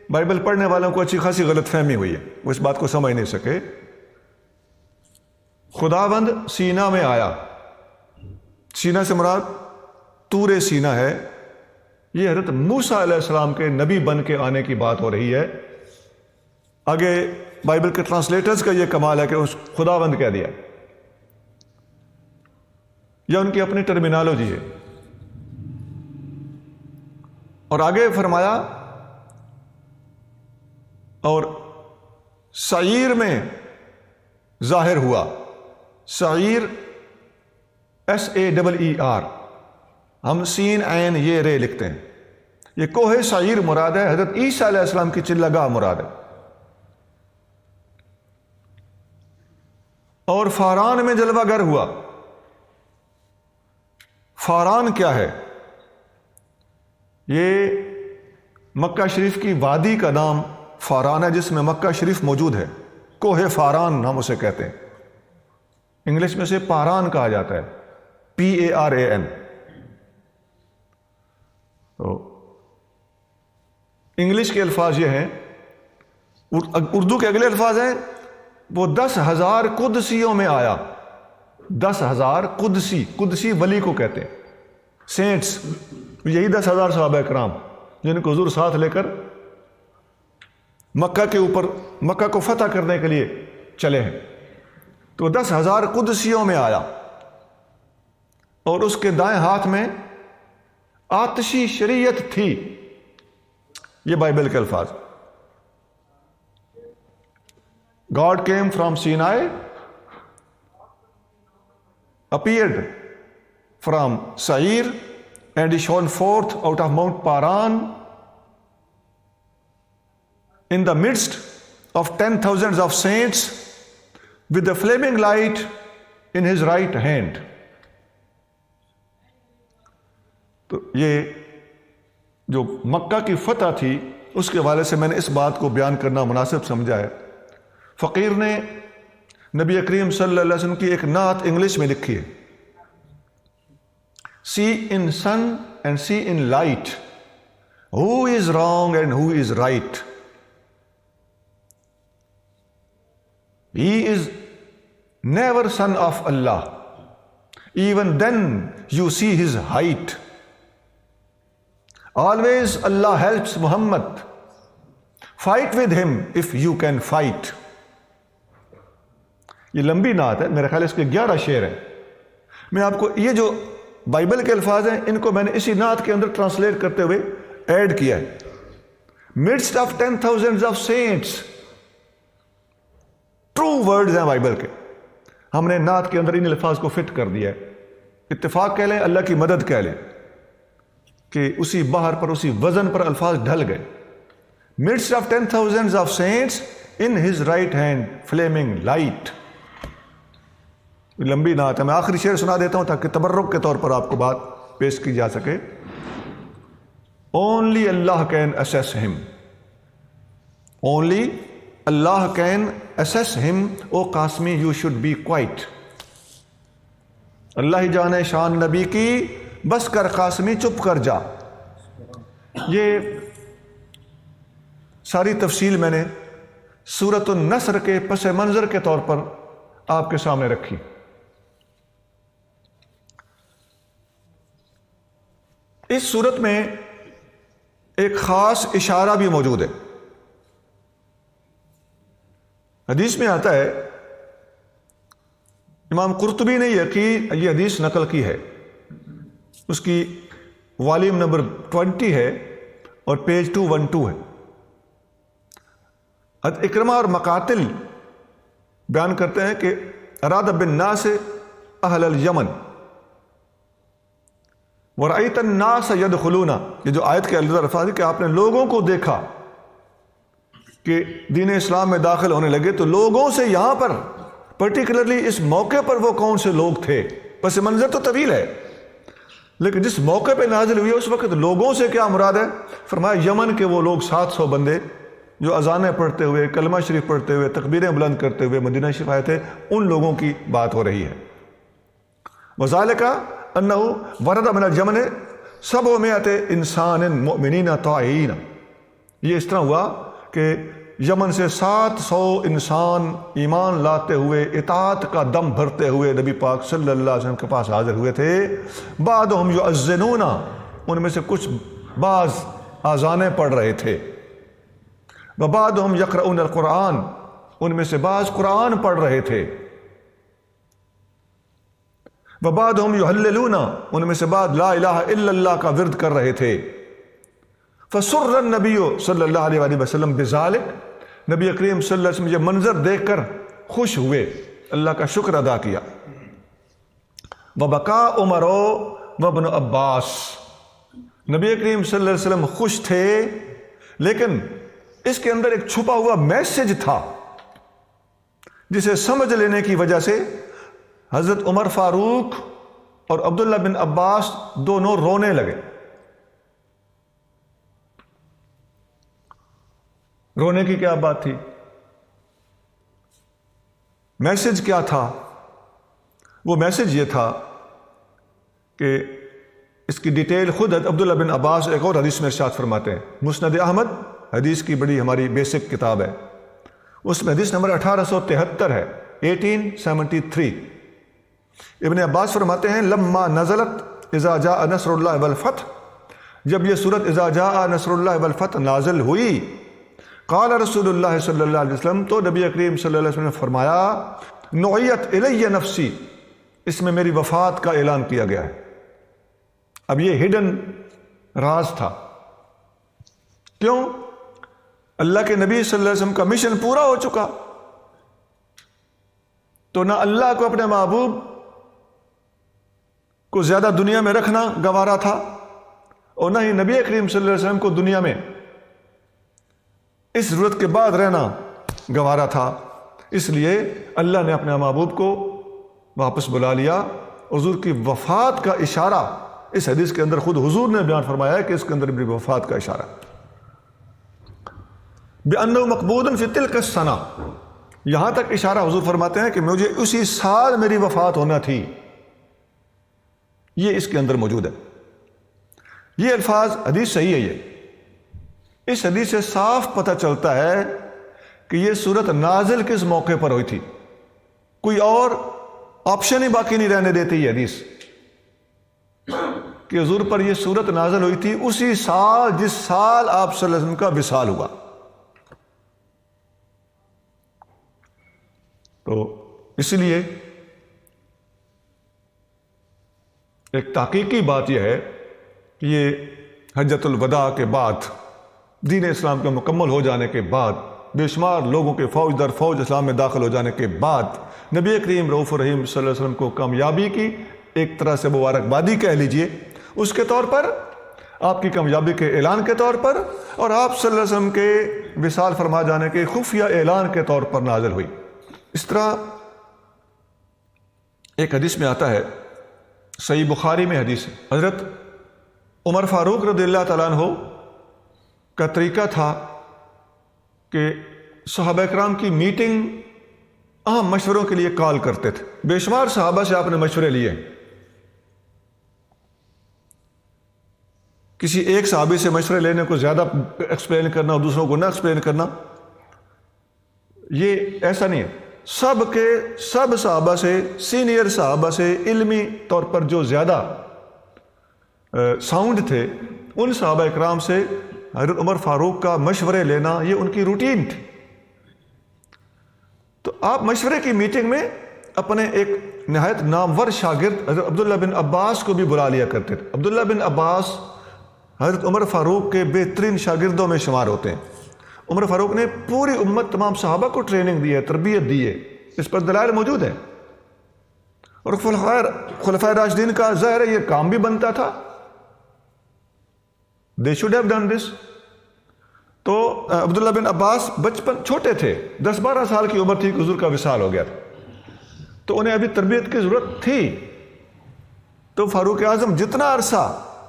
بائبل پڑھنے والوں کو اچھی خاصی غلط فہمی ہوئی ہے، وہ اس بات کو سمجھ نہیں سکے. خداوند سینا میں آیا، سینا سے مراد طور سینا ہے. یہ حضرت موسیٰ علیہ السلام کے نبی بن کے آنے کی بات ہو رہی ہے. آگے بائبل کے ٹرانسلیٹرز کا یہ کمال ہے کہ اس خداوند کہہ دیا، یا ان کی اپنی ٹرمینالوجی ہے. اور آگے فرمایا، اور سعیر میں ظاہر ہوا. سعیر SAEER، ہم سین عین یہ رے لکھتے ہیں. یہ کوہ سعیر مراد ہے، حضرت عیسیٰ علیہ السلام کی چلہ گاہ مراد ہے. اور فاران میں جلوہ گر ہوا. فاران کیا ہے؟ یہ مکہ شریف کی وادی کا نام فاران ہے، جس میں مکہ شریف موجود ہے. کوہ فاران ہم اسے کہتے ہیں. انگلش میں سے پاران کہا جاتا ہے، PARAN. تو انگلش کے الفاظ یہ ہیں. اردو کے اگلے الفاظ ہیں، وہ 10,000 قدسیوں میں آیا. 10,000 قدسی، قدسی ولی کو کہتے ہیں، سینٹس. یہی 10,000 صحابہ کرام جن کو حضور ساتھ لے کر مکہ کے اوپر، مکہ کو فتح کرنے کے لیے چلے ہیں. تو 10,000 قدسیوں میں آیا، اور اس کے دائیں ہاتھ میں آتشی شریعت تھی. یہ بائبل کے الفاظ. God came from Sinai, appeared from Seir, and he shone forth out of Mount Paran in the midst of 10,000s of saints with the flaming light in his right hand. تو یہ جو مکہ کی فتح تھی، اس کے حوالے سے میں نے اس بات کو بیان کرنا مناسب سمجھا ہے. فقیر نے نبی کریم صلی اللہ علیہ وسلم کی ایک نعت انگلش میں لکھی ہے، see in sun and see in light, who is wrong and who is right, he is never son of Allah, even then you see his height, always Allah helps Muhammad, fight with him if you can fight. یہ لمبی نعت ہے، میرے خیال اس کے 11 شعر ہیں۔ میں آپ کو یہ جو بائبل کے الفاظ ہیں ان کو میں نے اسی نعت کے اندر ٹرانسلیٹ کرتے ہوئے ایڈ کیا ہے۔ midst of 10,000 of saints، true words ہیں بائبل کے، ہم نے نعت کے اندر ان الفاظ کو فٹ کر دیا ہے۔ اتفاق کہہ لیں، اللہ کی مدد کہہ لیں کہ اسی بہر پر، اسی وزن پر الفاظ ڈھل گئے۔ midst of 10,000 of saints in his right hand flaming light۔ لمبی نعت ہے، میں آخری شعر سنا دیتا ہوں تاکہ تبرک کے طور پر آپ کو بات پیش کی جا سکے۔ Only Allah can assess him، only Allah can assess him، O Qasmi you should be quiet۔ اللہ ہی جانے شان نبی کی، بس کر قاسمی چپ کر جا۔ یہ ساری تفصیل میں نے سورۃ النصر کے پس منظر کے طور پر آپ کے سامنے رکھی۔ اس صورت میں ایک خاص اشارہ بھی موجود ہے۔ حدیث میں آتا ہے، امام قرطبی نے یہ حدیث نقل کی ہے، اس کی والیوم نمبر 20 ہے اور پیج 212 ہے۔ حضرت اکرمہ اور مقاتل بیان کرتے ہیں کہ اراد بالناس اہل الیمن وَرَأَيْتَ النَّاسَ يَدْخُلُونَ، یہ جو آیت کے اندر الفاظ ہے کہ آپ نے لوگوں کو دیکھا کہ دین اسلام میں داخل ہونے لگے، تو لوگوں سے یہاں پر پرٹیکولرلی اس موقع پر وہ کون سے لوگ تھے؟ پس منظر تو طویل ہے، لیکن جس موقع پہ نازل ہوئی اس وقت لوگوں سے کیا مراد ہے؟ فرمایا یمن کے وہ لوگ 700 بندے جو اذانیں پڑھتے ہوئے، کلمہ شریف پڑھتے ہوئے، تکبیریں بلند کرتے ہوئے مدینہ شریف آئے تھے، ان لوگوں کی بات ہو رہی ہے۔ وَذَلِكَ أَنَّهُ وَرَدَ مِنَ الْيَمَنِ 700 إِنسَانٍ مُؤْمِنِينَ طَائِعِينَ، یہ اس طرح ہوا کہ یمن سے 700 انسان ایمان لاتے ہوئے، اطاعت کا دم بھرتے ہوئے نبی پاک صلی اللہ علیہ وسلم کے پاس حاضر ہوئے تھے۔ بعضهم يؤذنون، ان میں سے کچھ بعض اذانیں پڑھ رہے تھے۔ وبعضهم يقرؤون القرآن، ان میں سے بعض قرآن پڑھ رہے تھے۔ وبعضهم يهللون، ان میں سے بعض لا الہ الا اللہ کا ورد کر رہے تھے۔ فسر النبی صلی اللہ علیہ وآلہ وسلم بذالک، نبی کریم صلی اللہ علیہ وسلم یہ منظر دیکھ کر خوش ہوئے، اللہ کا شکر ادا کیا۔ وبکا عمر وابن عباس، نبی کریم صلی اللہ علیہ وسلم خوش تھے، لیکن اس کے اندر ایک چھپا ہوا میسج تھا جسے سمجھ لینے کی وجہ سے حضرت عمر فاروق اور عبداللہ بن عباس دونوں رونے لگے۔ رونے کی کیا بات تھی؟ میسج کیا تھا؟ وہ میسج یہ تھا کہ اس کی ڈیٹیل خود عبداللہ بن عباس ایک اور حدیث میں ارشاد فرماتے ہیں۔ مسند احمد حدیث کی بڑی ہماری بیسک کتاب ہے، اس میں حدیث نمبر 1873 ہے، 1873۔ ابن عباس فرماتے ہیں لما نزلت اذا جاء نصر اللہ والفتح، جب یہ سورت اذا جاء نصر اللہ والفتح نازل ہوئی، قال رسول اللہ صلی اللہ علیہ وسلم، تو نبی کریم صلی اللہ علیہ وسلم نے فرمایا نعیت الی نفسی، اس میں میری وفات کا اعلان کیا گیا ہے۔ اب یہ ہڈن راز تھا، کیوں؟ اللہ کے نبی صلی اللہ علیہ وسلم کا مشن پورا ہو چکا، تو نہ اللہ کو اپنے محبوب کو زیادہ دنیا میں رکھنا گوارا تھا، اور نہ ہی نبی کریم صلی اللہ علیہ وسلم کو دنیا میں اس ضرورت کے بعد رہنا گوارا تھا۔ اس لیے اللہ نے اپنے محبوب کو واپس بلا لیا۔ حضور کی وفات کا اشارہ اس حدیث کے اندر خود حضور نے بیان فرمایا ہے کہ اس کے اندر بھی وفات کا اشارہ، بِأَنَّهُ مَقْبُودٌ فِي تِلْكَ السَّنَةِ، یہاں تک اشارہ حضور فرماتے ہیں کہ مجھے اسی سال میری وفات ہونا تھی. یہ اس کے اندر موجود ہے. یہ الفاظ حدیث صحیح ہے. یہ اس حدیث سے صاف پتہ چلتا ہے کہ یہ صورت نازل کس موقع پر ہوئی تھی. کوئی اور آپشن ہی باقی نہیں رہنے دیتی یہ حدیث کہ حضور پر یہ صورت نازل ہوئی تھی اسی سال جس سال آپ صلی اللہ علیہ وسلم کا وصال ہوا. تو اس لیے ایک تحقیقی بات یہ ہے کہ یہ حجۃ الوداع کے بعد، دین اسلام کے مکمل ہو جانے کے بعد، بے شمار لوگوں کے فوج در فوج اسلام میں داخل ہو جانے کے بعد نبی کریم رؤوف الرحیم صلی اللہ علیہ وسلم کو کامیابی کی ایک طرح سے مبارکبادی کہہ لیجئے اس کے طور پر، آپ کی کامیابی کے اعلان کے طور پر، اور آپ صلی اللہ علیہ وسلم کے وصال فرما جانے کے خفیہ اعلان کے طور پر نازل ہوئی. اس طرح ایک حدیث میں آتا ہے، صحیح بخاری میں حدیث ہے، حضرت عمر فاروق رضی اللہ تعالیٰ عنہ کا طریقہ تھا کہ صحابہ کرام کی میٹنگ اہم مشوروں کے لیے کال کرتے تھے. بے شمار صحابہ سے آپ نے مشورے لیے. کسی ایک صحابی سے مشورے لینے کو زیادہ ایکسپلین کرنا اور دوسروں کو نہ ایکسپلین کرنا، یہ ایسا نہیں ہے. سب صحابہ سے، سینئر صحابہ سے، علمی طور پر جو زیادہ ساؤنڈ تھے، ان صحابہ اکرام سے حضرت عمر فاروق کا مشورے لینا یہ ان کی روٹین تھی. تو آپ مشورے کی میٹنگ میں اپنے ایک نہایت نامور شاگرد حضرت عبداللہ بن عباس کو بھی بلا لیا کرتے تھے. عبداللہ بن عباس حضرت عمر فاروق کے بہترین شاگردوں میں شمار ہوتے ہیں. عمر فاروق نے پوری امت، تمام صحابہ کو ٹریننگ دی ہے، تربیت دی ہے. اس پر دلائل موجود ہیں. اور خلفائے راشدین کا ظاہر ہے یہ کام بھی بنتا تھا. They should have done this. تو عبداللہ بن عباس بچپن چھوٹے تھے، 10-12 سال کی عمر تھی کہ حضور کا وصال ہو گیا تھا، تو انہیں ابھی تربیت کی ضرورت تھی. تو فاروق اعظم جتنا عرصہ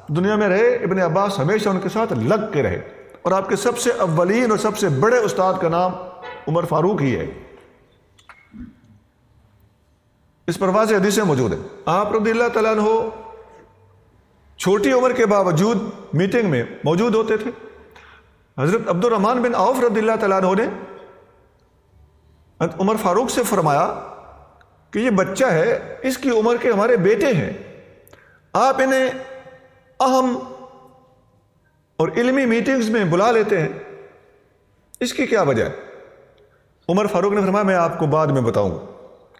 دنیا میں رہے، ابن عباس ہمیشہ ان کے ساتھ لگ کے رہے. اور آپ کے سب سے اولین اور سب سے بڑے استاد کا نام عمر فاروق ہی ہے. اس پر واضح حدیثیں موجود ہیں. آپ رضی اللہ تعالیٰ عنہ چھوٹی عمر کے باوجود میٹنگ میں موجود ہوتے تھے. حضرت عبد الرحمن بن عوف رضی اللہ تعالیٰ عنہ نے عمر فاروق سے فرمایا کہ یہ بچہ ہے، اس کی عمر کے ہمارے بیٹے ہیں، آپ انہیں اہم اور علمی میٹنگز میں بلا لیتے ہیں، اس کی کیا وجہ ہے؟ عمر فاروق نے فرمایا میں آپ کو بعد میں بتاؤں گا،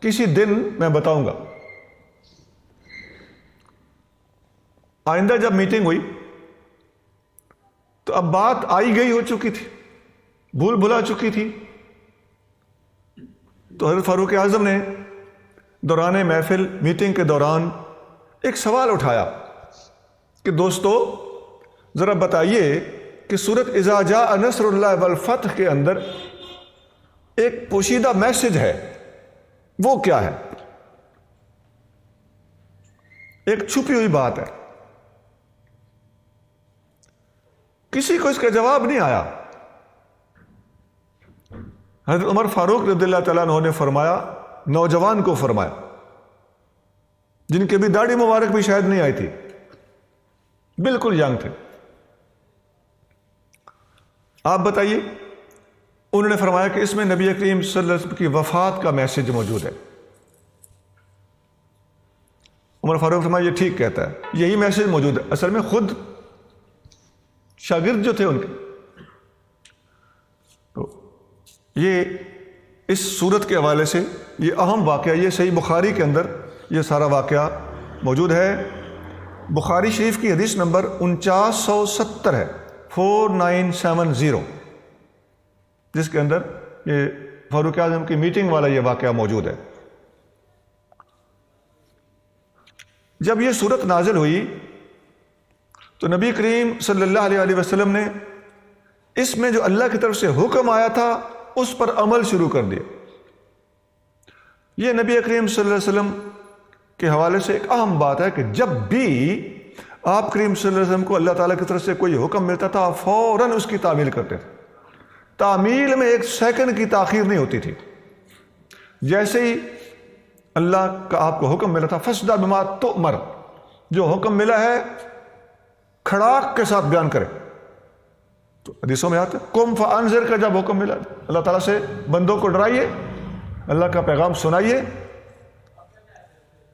کسی دن میں بتاؤں گا. آئندہ جب میٹنگ ہوئی تو اب بات آئی گئی ہو چکی تھی، بھول بھلا چکی تھی. تو حضرت فاروق اعظم نے دوران محفل میٹنگ کے دوران ایک سوال اٹھایا کہ دوستو ذرا بتائیے کہ سورۃ اذا جاء نصر اللہ والفتح کے اندر ایک پوشیدہ میسج ہے، وہ کیا ہے؟ ایک چھپی ہوئی بات ہے. کسی کو اس کا جواب نہیں آیا. حضرت عمر فاروق رضی اللہ تعالیٰ عنہ نے فرمایا، نوجوان کو فرمایا جن کے بھی داڑھی مبارک بھی شاید نہیں آئی تھی، بالکل ینگ تھے، آپ بتائیے. انہوں نے فرمایا کہ اس میں نبی کریم صلی اللہ علیہ وسلم کی وفات کا میسج موجود ہے. عمر فاروق فرمایا یہ ٹھیک کہتا ہے، یہی میسج موجود ہے. اصل میں خود شاگرد جو تھے ان کے، تو یہ اس صورت کے حوالے سے یہ اہم واقعہ، یہ صحیح بخاری کے اندر یہ سارا واقعہ موجود ہے. بخاری شریف کی حدیث نمبر 4970 ہے، 4970، جس کے اندر یہ فاروق اعظم کی میٹنگ والا یہ واقعہ موجود ہے. جب یہ صورت نازل ہوئی تو نبی کریم صلی اللہ علیہ وسلم نے اس میں جو اللہ کی طرف سے حکم آیا تھا اس پر عمل شروع کر دیا. یہ نبی کریم صلی اللہ علیہ وسلم کے حوالے سے ایک اہم بات ہے کہ جب بھی آپ کریم صلی اللہ علیہ وسلم کو اللہ تعالیٰ کی طرف سے کوئی حکم ملتا تھا فوراً اس کی تعمیل کرتے تھے. تعمیل میں ایک سیکنڈ کی تاخیر نہیں ہوتی تھی. جیسے ہی اللہ کا آپ کو حکم ملا تھا فَاصْدَعْ بِمَا تُؤْمَرُ، جو حکم ملا ہے کھڑاک کے ساتھ بیان کرے. تو حدیثوں میں آتا ہے قُمْ فَأَنذِرْ کا جب حکم ملا اللہ تعالیٰ سے بندوں کو ڈرائیے، اللہ کا پیغام سنائیے،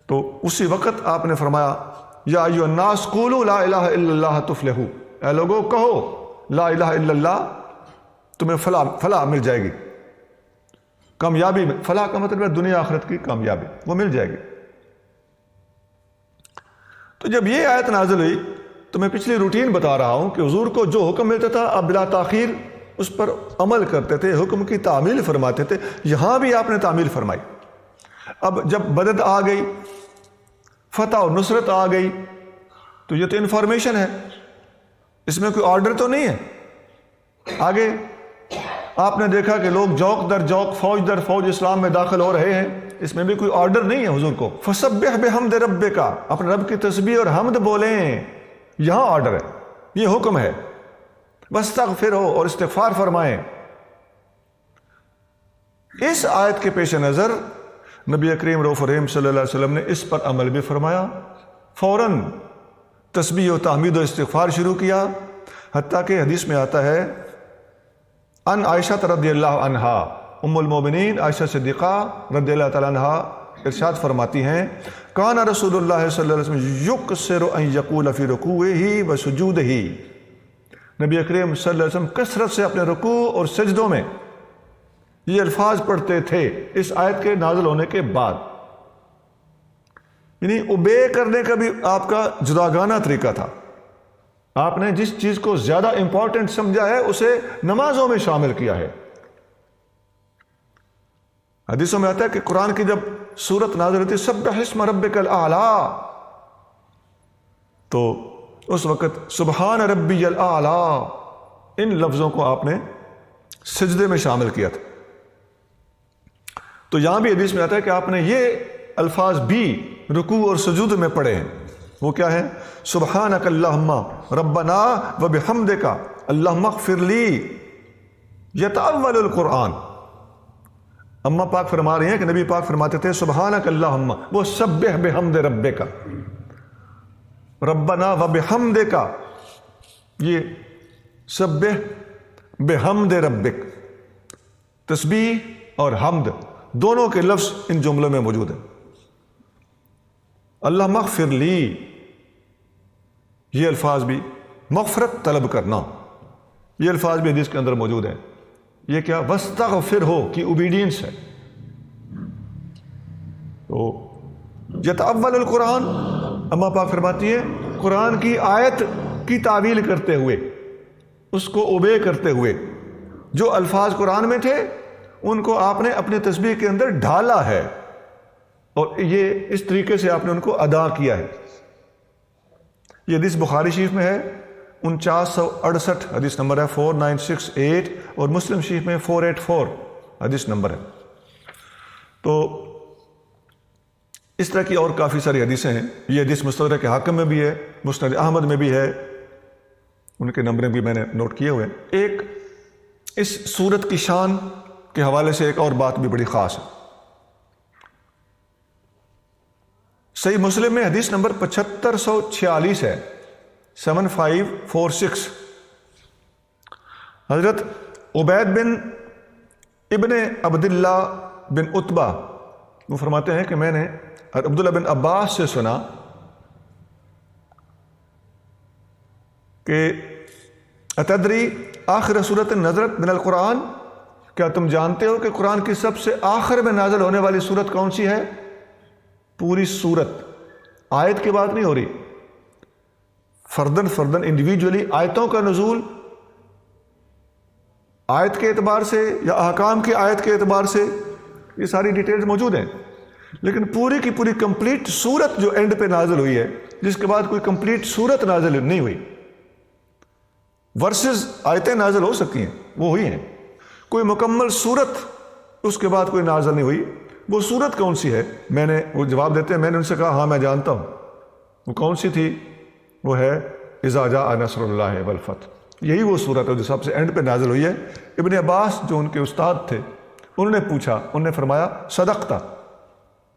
تو اسی وقت آپ نے فرمایا یا ایھا الناس قولوا لا الہ الا اللہ تفلحوا، اے لوگوں کہو لا الہ الا اللہ، تمہیں فلاح مل جائے گی، کامیابی میں. فلاح کا مطلب ہے دنیا آخرت کی کامیابی، وہ مل جائے گی. تو جب یہ آیت نازل ہوئی تو میں پچھلی روٹین بتا رہا ہوں کہ حضور کو جو حکم ملتا تھا آپ بلا تاخیر اس پر عمل کرتے تھے، حکم کی تعمیل فرماتے تھے. یہاں بھی آپ نے تعمیل فرمائی. اب جب مدد آ گئی، فتح اور نصرت آ گئی، تو یہ تو انفارمیشن ہے، اس میں کوئی آرڈر تو نہیں ہے. آگے آپ نے دیکھا کہ لوگ جوق در جوق، فوج در فوج اسلام میں داخل ہو رہے ہیں، اس میں بھی کوئی آرڈر نہیں ہے حضور کو. فسبح بحمد ربک، اپنے رب کی تسبیح اور حمد بولیں، یہاں آرڈر ہے، یہ حکم ہے. واستغفرہ، اور استغفار فرمائیں. اس آیت کے پیش نظر نبی کریم رؤوف رحیم صلی اللہ علیہ وسلم نے اس پر عمل بھی فرمایا، فوراً تسبیح و تحمید و استغفار شروع کیا. حتیٰ کہ حدیث میں آتا ہے ان عائشہ رضی اللہ عنہا، ام المومنین عائشہ صدیقہ رضی اللہ تعالیٰ عنہا ارشاد فرماتی ہیں کان رسول اللہ صلی اللہ علیہ وسلم یکثر ان یقول فی رکوعہ و سجودہ، نبی کریم صلی اللہ علیہ وسلم کثرت سے اپنے رکوع اور سجدوں میں یہ الفاظ پڑھتے تھے اس آیت کے نازل ہونے کے بعد. یعنی اوبے کرنے کا بھی آپ کا جداگانہ طریقہ تھا. آپ نے جس چیز کو زیادہ امپورٹنٹ سمجھا ہے اسے نمازوں میں شامل کیا ہے. حدیثوں میں آتا ہے کہ قرآن کی جب سورت نازل ہوتی سبح اسم ربک الاعلی، تو اس وقت سبحان ربی الاعلی ان لفظوں کو آپ نے سجدے میں شامل کیا تھا. تو یہاں بھی حدیث میں آتا ہے کہ آپ نے یہ الفاظ بھی رکوع اور سجود میں پڑھے ہیں. وہ کیا ہے؟ سبحانک اللہم ربنا وبحمدک اللہم اغفر لی. یتأول القرآن، اما پاک فرما رہی ہیں کہ نبی پاک فرماتے تھے سبحانک اللہم، وہ سبح بحمد ربک، ربنا وبحمدک، یہ سبح بحمد ربک، تسبیح اور حمد دونوں کے لفظ ان جملوں میں موجود ہیں. اللہم اغفر لی، یہ الفاظ بھی مغفرت طلب کرنا، یہ الفاظ بھی حدیث کے اندر موجود ہیں. یہ کیا؟ واستغفرہ کی اوبیڈینس ہے. تو یتأول القرآن، اما پاک فرماتی ہے قرآن کی آیت کی تعویل کرتے ہوئے، اس کو اوبے کرتے ہوئے، جو الفاظ قرآن میں تھے ان کو آپ نے اپنے تسبیح کے اندر ڈھالا ہے، اور یہ اس طریقے سے آپ نے ان کو ادا کیا ہے. یہ حدیث بخاری شریف میں ہے 4968 حدیث نمبر ہے 4968، اور مسلم شریف میں 484 حدیث نمبر ہے. تو اس طرح کی اور کافی ساری حدیثیں ہیں. یہ حدیث مستدرک حاکم میں بھی ہے، مسند احمد میں بھی ہے، ان کے نمبریں بھی میں نے نوٹ کیے ہوئے ہیں. ایک اس سورت کی شان کے حوالے سے ایک اور بات بھی بڑی خاص ہے. صحیح مسلم میں حدیث نمبر 7546 ہے، 7546. حضرت عبید بن ابن عبداللہ بن عتبہ وہ فرماتے ہیں کہ میں نے عبداللہ بن عباس سے سنا کہ اتدری آخر سورت نزلت من القرآن، کیا تم جانتے ہو کہ قرآن کی سب سے آخر میں نازل ہونے والی سورت کون سی ہے؟ پوری سورت، آیت کی بات نہیں ہو رہی، فردن فردن انڈیویجولی آیتوں کا نزول آیت کے اعتبار سے یا احکام کی آیت کے اعتبار سے یہ ساری ڈیٹیلز موجود ہیں. لیکن پوری کی پوری کمپلیٹ سورت جو اینڈ پہ نازل ہوئی ہے، جس کے بعد کوئی کمپلیٹ سورت نازل نہیں ہوئی، ورسز آیتیں نازل ہو سکتی ہیں، وہ ہوئی ہیں، کوئی مکمل سورت اس کے بعد کوئی نازل نہیں ہوئی. وہ سورت کون سی ہے؟ میں نے وہ جواب دیتے ہیں، میں نے ان سے کہا ہاں میں جانتا ہوں. وہ کون سی تھی؟ وہ ہے اذا جاء نصر اللہ والفتح. یہی وہ سورت ہے جو سب سے اینڈ پہ نازل ہوئی ہے. ابن عباس جو ان کے استاد تھے انہوں نے پوچھا، انہوں نے فرمایا صدقتا،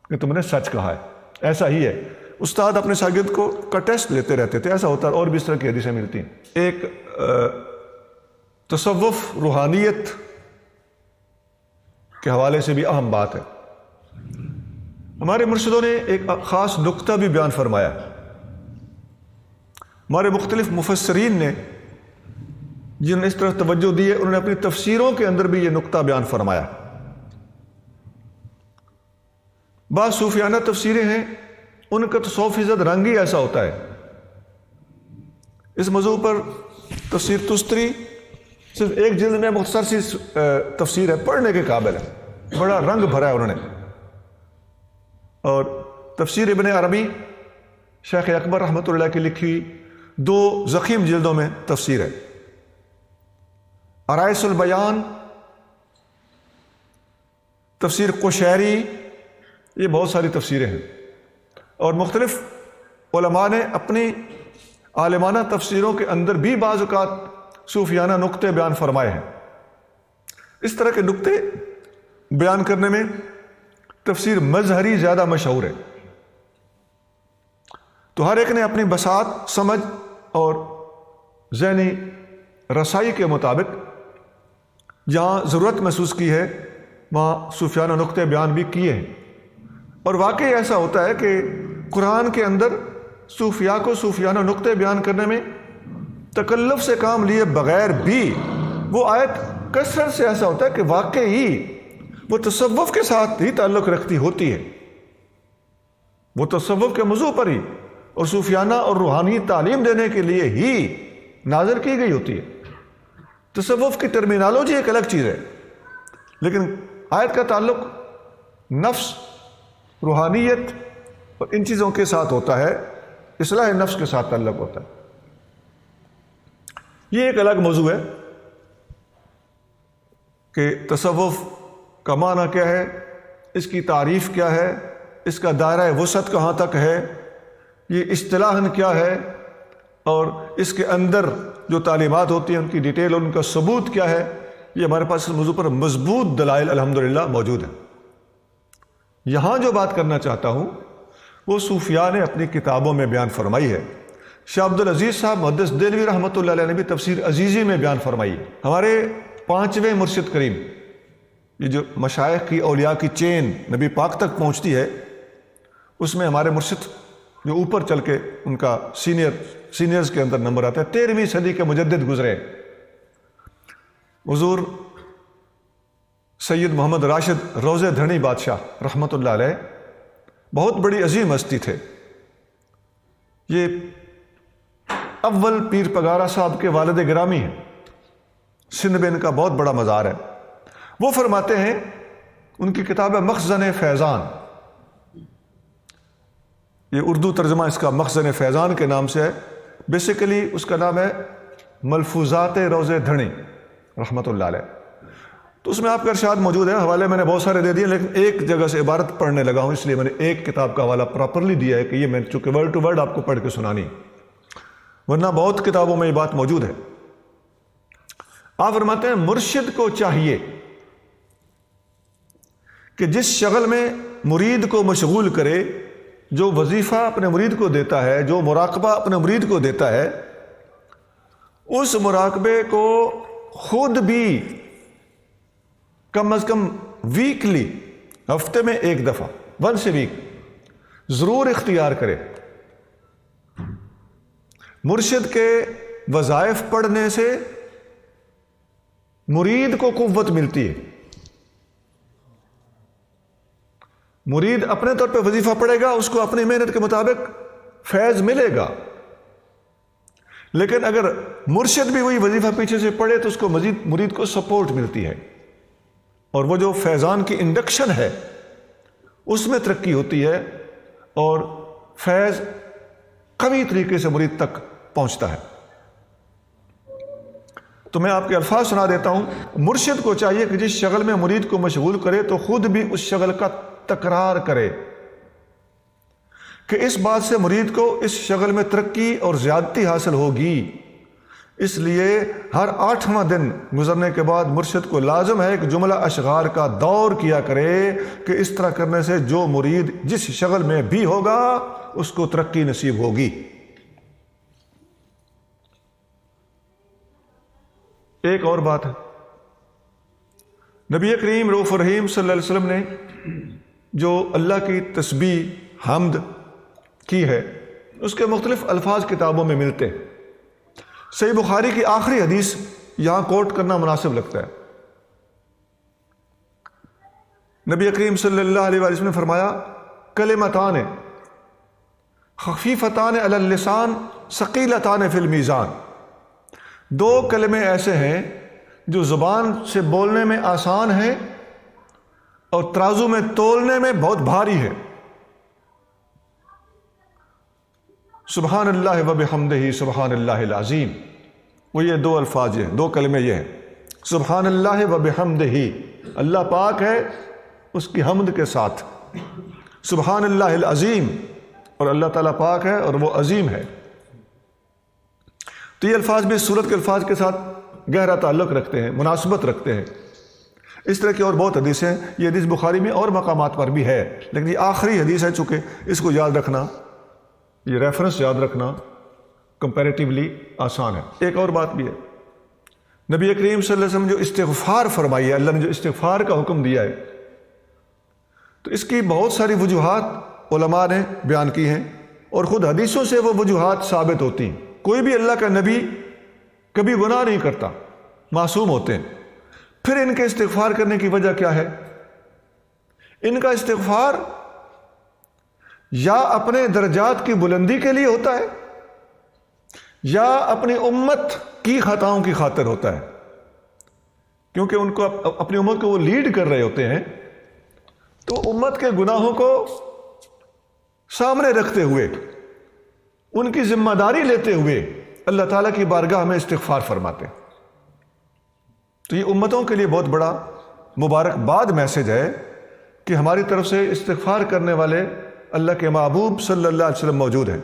کہ تم نے سچ کہا ہے، ایسا ہی ہے۔ استاد اپنے شاگرد کو کا ٹیسٹ لیتے رہتے تھے، ایسا ہوتا ہے، اور بھی اس طرح کی حدیثیں ملتی ہیں۔ ایک تصوف روحانیت کے حوالے سے بھی اہم بات ہے۔ ہمارے مرشدوں نے ایک خاص نقطہ بھی بیان فرمایا، ہمارے مختلف مفسرین نے جنہوں نے اس طرح توجہ دی ہے، انہوں نے اپنی تفسیروں کے اندر بھی یہ نقطہ بیان فرمایا۔ بعض صوفیانہ تفسیریں ہیں، ان کا تو 100% رنگ ہی ایسا ہوتا ہے۔ اس موضوع پر تفسیر تستری صرف ایک جلد میں مختصر سی تفسیر ہے، پڑھنے کے قابل ہے، بڑا رنگ بھرا ہے انہوں نے۔ اور تفسیر ابن عربی شیخ اکبر رحمۃ اللہ کی لکھی 2 ضخیم جلدوں میں تفسیر ہے۔ عرائس البیان، تفسیر قشیری، یہ بہت ساری تفسیریں ہیں، اور مختلف علماء نے اپنی عالمانہ تفسیروں کے اندر بھی بعض اوقات صوفیانہ نقطے بیان فرمائے ہیں۔ اس طرح کے نقطے بیان کرنے میں تفسیر مظہری زیادہ مشہور ہے۔ تو ہر ایک نے اپنی بساط، سمجھ اور ذہنی رسائی کے مطابق جہاں ضرورت محسوس کی ہے وہاں صوفیانہ نقطے بیان بھی کیے ہیں۔ اور واقعی ایسا ہوتا ہے کہ قرآن کے اندر صوفیاء کو صوفیانہ نقطے بیان کرنے میں تکلف سے کام لیے بغیر بھی وہ آیت کثرت سے ایسا ہوتا ہے کہ واقعی وہ تصوف کے ساتھ ہی تعلق رکھتی ہوتی ہے، وہ تصوف کے موضوع پر ہی اور صوفیانہ اور روحانی تعلیم دینے کے لیے ہی نازل کی گئی ہوتی ہے۔ تصوف کی ٹرمینالوجی ایک الگ چیز ہے، لیکن آیت کا تعلق نفس، روحانیت اور ان چیزوں کے ساتھ ہوتا ہے، اصلاح نفس کے ساتھ تعلق ہوتا ہے۔ یہ ایک الگ موضوع ہے کہ تصوف کا معنی کیا ہے، اس کی تعریف کیا ہے، اس کا دائرہ وسعت کہاں تک ہے، یہ اصطلاحاً کیا ہے، اور اس کے اندر جو تعلیمات ہوتی ہیں ان کی ڈیٹیل اور ان کا ثبوت کیا ہے۔ یہ ہمارے پاس اس موضوع پر مضبوط دلائل الحمدللہ موجود ہیں۔ یہاں جو بات کرنا چاہتا ہوں وہ صوفیاء نے اپنی کتابوں میں بیان فرمائی ہے۔ شاہ عبد العزیز صاحب محدث دہلوی رحمۃ اللہ علیہ نے بھی تفسیر عزیزی میں بیان فرمائی ہے۔ ہمارے 5ویں مرشد کریم، یہ جو مشائخ کی اولیاء کی چین نبی پاک تک پہنچتی ہے، اس میں ہمارے مرشد جو اوپر چل کے ان کا سینئرز کے اندر نمبر آتا ہے، 13ویں صدی کے مجدد گزرے حضور سید محمد راشد روضہ دھنی بادشاہ رحمۃ اللہ علیہ، بہت بڑی عظیم ہستی تھے۔ یہ اول پیر پگارا صاحب کے والد گرامی ہیں، سندھ میں ان کا بہت بڑا مزار ہے۔ وہ فرماتے ہیں، ان کی کتاب ہے مخزن فیضان، یہ اردو ترجمہ اس کا مخزن فیضان کے نام سے ہے، بیسیکلی اس کا نام ہے ملفوظات روضہ دھنی رحمۃ اللہ علیہ۔ تو اس میں آپ کا ارشاد موجود ہے، حوالے میں نے بہت سارے دے دیے، لیکن ایک جگہ سے عبارت پڑھنے لگا ہوں، اس لیے میں نے ایک کتاب کا حوالہ پراپرلی دیا ہے کہ یہ میں چونکہ ورڈ ٹو ورڈ آپ کو پڑھ کے سنانی، ورنہ بہت کتابوں میں یہ بات موجود ہے۔ آپ فرماتے ہیں مرشد کو چاہیے کہ جس شغل میں مرید کو مشغول کرے، جو وظیفہ اپنے مرید کو دیتا ہے، جو مراقبہ اپنے مرید کو دیتا ہے، اس مراقبے کو خود بھی کم از کم ویکلی، ہفتے میں ایک دفعہ، ونس اے ویک ضرور اختیار کرے۔ مرشد کے وظائف پڑھنے سے مرید کو قوت ملتی ہے۔ مرید اپنے طور پہ وظیفہ پڑھے گا، اس کو اپنی محنت کے مطابق فیض ملے گا، لیکن اگر مرشد بھی وہی وظیفہ پیچھے سے پڑھے تو اس کو مزید مرید کو سپورٹ ملتی ہے، اور وہ جو فیضان کی انڈکشن ہے اس میں ترقی ہوتی ہے، اور فیض قوی طریقے سے مرید تک پہنچتا ہے۔ تو میں آپ کے الفاظ سنا دیتا ہوں۔ مرشد کو چاہیے کہ جس شغل میں مرید کو مشغول کرے تو خود بھی اس شغل کا تکرار کرے، کہ اس بات سے مرید کو اس شغل میں ترقی اور زیادتی حاصل ہوگی، اس لیے ہر 8واں دن گزرنے کے بعد مرشد کو لازم ہے کہ جملہ اشعار کا دور کیا کرے کہ اس طرح کرنے سے جو مرید جس شغل میں بھی ہوگا اس کو ترقی نصیب ہوگی۔ ایک اور بات ہے، نبی کریم رؤوف الرحیم صلی اللہ علیہ وسلم نے جو اللہ کی تسبیح حمد کی ہے اس کے مختلف الفاظ کتابوں میں ملتے ہیں۔ صحیح بخاری کی آخری حدیث یہاں کوٹ کرنا مناسب لگتا ہے۔ نبی کریم صلی اللہ علیہ وسلم نے فرمایا کلمتان خفیفتان علی اللسان ثقیلتان فی المیزان، 2 کلمے ایسے ہیں جو زبان سے بولنے میں آسان ہیں اور ترازو میں تولنے میں بہت بھاری ہے۔ سبحان اللہ و بحمدہ سبحان اللہ العظیم، وہ یہ 2 الفاظ ہیں، 2 کلمے یہ ہیں، سبحان اللہ و بحمدہ، اللہ پاک ہے اس کی حمد کے ساتھ، سبحان اللہ العظیم، اور اللہ تعالیٰ پاک ہے اور وہ عظیم ہے۔ تو یہ الفاظ بھی سورت کے الفاظ کے ساتھ گہرا تعلق رکھتے ہیں، مناسبت رکھتے ہیں۔ اس طرح کی اور بہت حدیثیں ہیں، یہ حدیث بخاری میں اور مقامات پر بھی ہے، لیکن یہ آخری حدیث ہے، چونکہ اس کو یاد رکھنا، یہ ریفرنس یاد رکھنا کمپیریٹیولی آسان ہے۔ ایک اور بات بھی ہے، نبی کریم صلی اللہ علیہ وسلم جو استغفار فرمائی ہے، اللہ نے جو استغفار کا حکم دیا ہے، تو اس کی بہت ساری وجوہات علماء نے بیان کی ہیں، اور خود حدیثوں سے وہ وجوہات ثابت ہوتی ہیں۔ کوئی بھی اللہ کا نبی کبھی گناہ نہیں کرتا، معصوم ہوتے ہیں۔ پھر ان کے استغفار کرنے کی وجہ کیا ہے؟ ان کا استغفار یا اپنے درجات کی بلندی کے لیے ہوتا ہے یا اپنی امت کی خطاؤں کی خاطر ہوتا ہے، کیونکہ ان کو اپنی امت کو وہ لیڈ کر رہے ہوتے ہیں، تو امت کے گناہوں کو سامنے رکھتے ہوئے، ان کی ذمہ داری لیتے ہوئے اللہ تعالیٰ کی بارگاہ میں استغفار فرماتے ہیں۔ تو یہ امتوں کے لیے بہت بڑا مبارکباد میسج ہے کہ ہماری طرف سے استغفار کرنے والے اللہ کے محبوب صلی اللہ علیہ وسلم موجود ہیں۔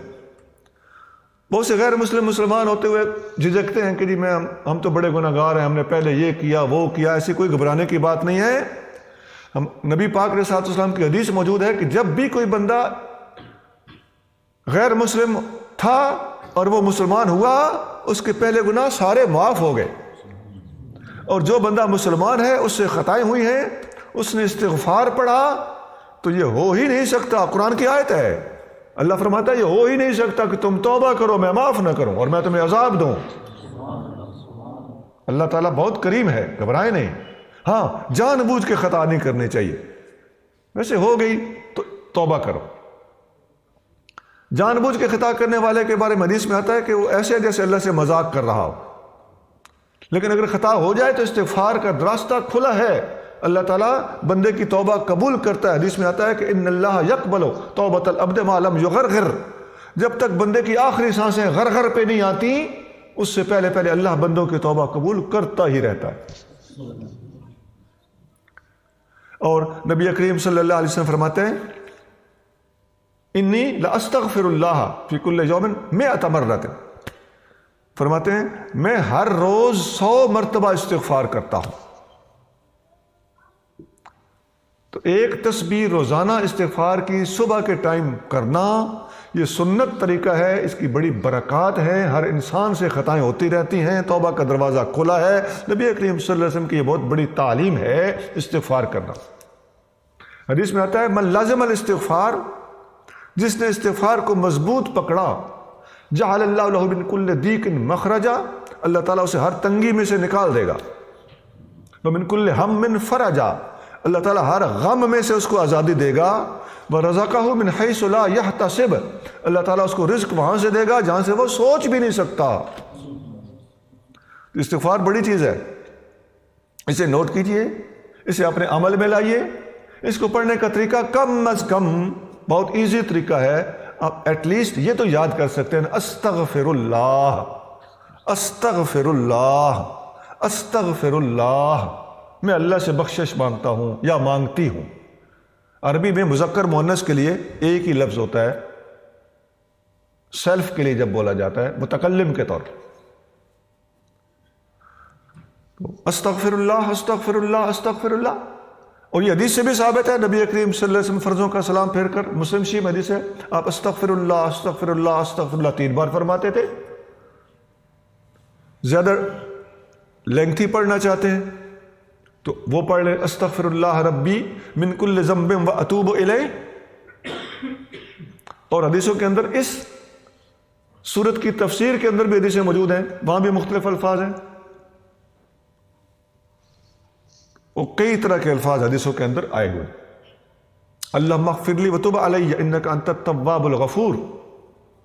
بہت سے غیر مسلمان ہوتے ہوئے جھجکتے ہیں کہ جی ہم تو بڑے گناہ گار ہیں، ہم نے پہلے یہ کیا وہ کیا۔ ایسی کوئی گھبرانے کی بات نہیں ہے۔ ہم نبی پاک علیہ الصلوۃ والسلام کی حدیث موجود ہے کہ جب بھی کوئی بندہ غیر مسلم تھا اور وہ مسلمان ہوا، اس کے پہلے گناہ سارے معاف ہو گئے، اور جو بندہ مسلمان ہے اس سے خطائیں ہوئی ہیں، اس نے استغفار پڑھا تو یہ ہو ہی نہیں سکتا۔ قرآن کی آیت ہے، اللہ فرماتا ہے یہ ہو ہی نہیں سکتا کہ تم توبہ کرو میں معاف نہ کروں اور میں تمہیں عذاب دوں۔ اللہ تعالیٰ بہت کریم ہے، گھبرائے نہیں۔ ہاں، جان بوجھ کے خطا نہیں کرنی چاہیے، ویسے ہو گئی تو توبہ کرو۔ جان بوجھ کے خطا کرنے والے کے بارے میں حدیث میں آتا ہے کہ وہ ایسے جیسے اللہ سے مذاق کر رہا ہو، لیکن اگر خطا ہو جائے تو استغفار کا راستہ کھلا ہے، اللہ تعالیٰ بندے کی توبہ قبول کرتا ہے۔ حدیث میں آتا ہے کہ ان اللہ یقبل توبۃ العبد ما لم یغرغر، جب تک بندے کی آخری سانسیں غرغر پہ نہیں آتی اس سے پہلے اللہ بندوں کی توبہ قبول کرتا ہی رہتا ہے۔ اور نبی کریم صلی اللہ علیہ وسلم فرماتے ہیں انی لاستغفر اللہ فی کل یوم 100 مرۃ، فرماتے ہیں میں ہر روز 100 مرتبہ استغفار کرتا ہوں۔ تو ایک تسبیح روزانہ استغفار کی صبح کے ٹائم کرنا یہ سنت طریقہ ہے، اس کی بڑی برکات ہے۔ ہر انسان سے خطائیں ہوتی رہتی ہیں، توبہ کا دروازہ کھلا ہے۔ نبی کریم صلی اللہ علیہ وسلم کی یہ بہت بڑی تعلیم ہے استغفار کرنا۔ حدیث میں آتا ہے من لازم الاستغفار، جس نے استغفار کو مضبوط پکڑا، جعل اللہ لہ من کل ضیق مخرجا، اللہ تعالیٰ اسے ہر تنگی میں سے نکال دے گا۔ ومن کل ہم فرجا، اللہ تعالیٰ ہر غم میں سے اس کو آزادی دے گا۔ وَرَزَقَهُ مِنْ حَيْثُ لَا يَحْتَسِبُ، اللہ تعالیٰ اس کو رزق وہاں سے دے گا جہاں سے وہ سوچ بھی نہیں سکتا۔ استغفار بڑی چیز ہے، اسے نوٹ کیجئے، اسے اپنے عمل میں لائیے۔ اس کو پڑھنے کا طریقہ کم از کم بہت ایزی طریقہ ہے، آپ ایٹ لیسٹ یہ تو یاد کر سکتے ہیں استغفر اللہ، استغفر اللہ، استغفر اللہ، میں اللہ سے بخشش مانگتا ہوں یا مانگتی ہوں۔ عربی میں مذکر مؤنث کے لیے ایک ہی لفظ ہوتا ہے، سیلف کے لیے جب بولا جاتا ہے متکلم کے طور پر، استغفر اللہ استغفر اللہ استغفر اللہ. اور یہ حدیث سے بھی ثابت ہے، نبی کریم صلی اللہ علیہ وسلم فرضوں کا سلام پھیر کر، مسلم شریف حدیث ہے، آپ استغفر اللہ استغفر اللہ استغفر اللہ 3 بار فرماتے تھے. زیادہ لینگتھی پڑھنا چاہتے ہیں تو وہ پڑھ لیں استغفر اللہ ربی من کل ذنب و اتوب الیہ. اور حدیثوں کے اندر اس سورت کی تفسیر کے اندر بھی حدیثیں موجود ہیں، وہاں بھی مختلف الفاظ ہیں، اور کئی طرح کے الفاظ حدیثوں کے اندر آئے ہوئے. اللہم اغفر لی وتب علی انک انت التواب الغفور،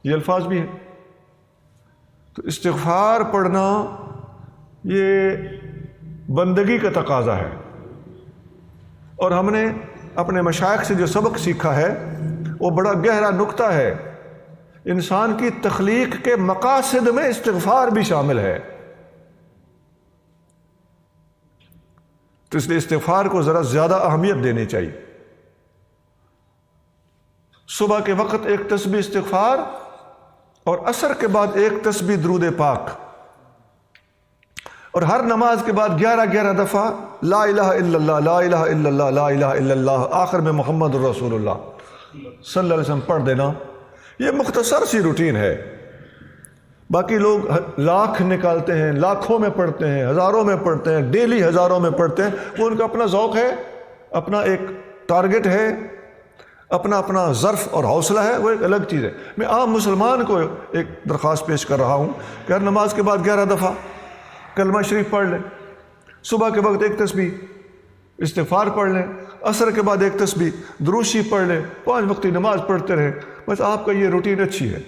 یہ الفاظ بھی ہیں. تو استغفار پڑھنا یہ بندگی کا تقاضا ہے، اور ہم نے اپنے مشائخ سے جو سبق سیکھا ہے وہ بڑا گہرا نکتہ ہے. انسان کی تخلیق کے مقاصد میں استغفار بھی شامل ہے. تو اس لیے استغفار کو ذرا زیادہ اہمیت دینی چاہیے. صبح کے وقت ایک تسبیح استغفار، اور عصر کے بعد ایک تسبیح درود پاک، اور ہر نماز کے بعد 11 دفعہ لا الہ الا اللہ لا الہ الا اللہ لا الہ الا اللہ، آخر میں محمد الرسول اللہ صلی اللہ علیہ وسلم پڑھ دینا. یہ مختصر سی روٹین ہے. باقی لوگ لاکھ نکالتے ہیں، لاکھوں میں پڑھتے ہیں، ہزاروں میں پڑھتے ہیں، ڈیلی ہزاروں میں پڑھتے ہیں. وہ ان کا اپنا ذوق ہے، اپنا ایک ٹارگٹ ہے، اپنا ظرف اور حوصلہ ہے، وہ ایک الگ چیز ہے. میں عام مسلمان کو ایک درخواست پیش کر رہا ہوں کہ ہر نماز کے بعد 11 دفعہ کلمہ شریف پڑھ لیں، صبح کے وقت ایک تسبیح استغفار پڑھ لیں، عصر کے بعد ایک تسبیح درود شریف پڑھ لیں، 5 وقتی نماز پڑھتے رہیں. بس آپ کا یہ روٹین اچھی ہے.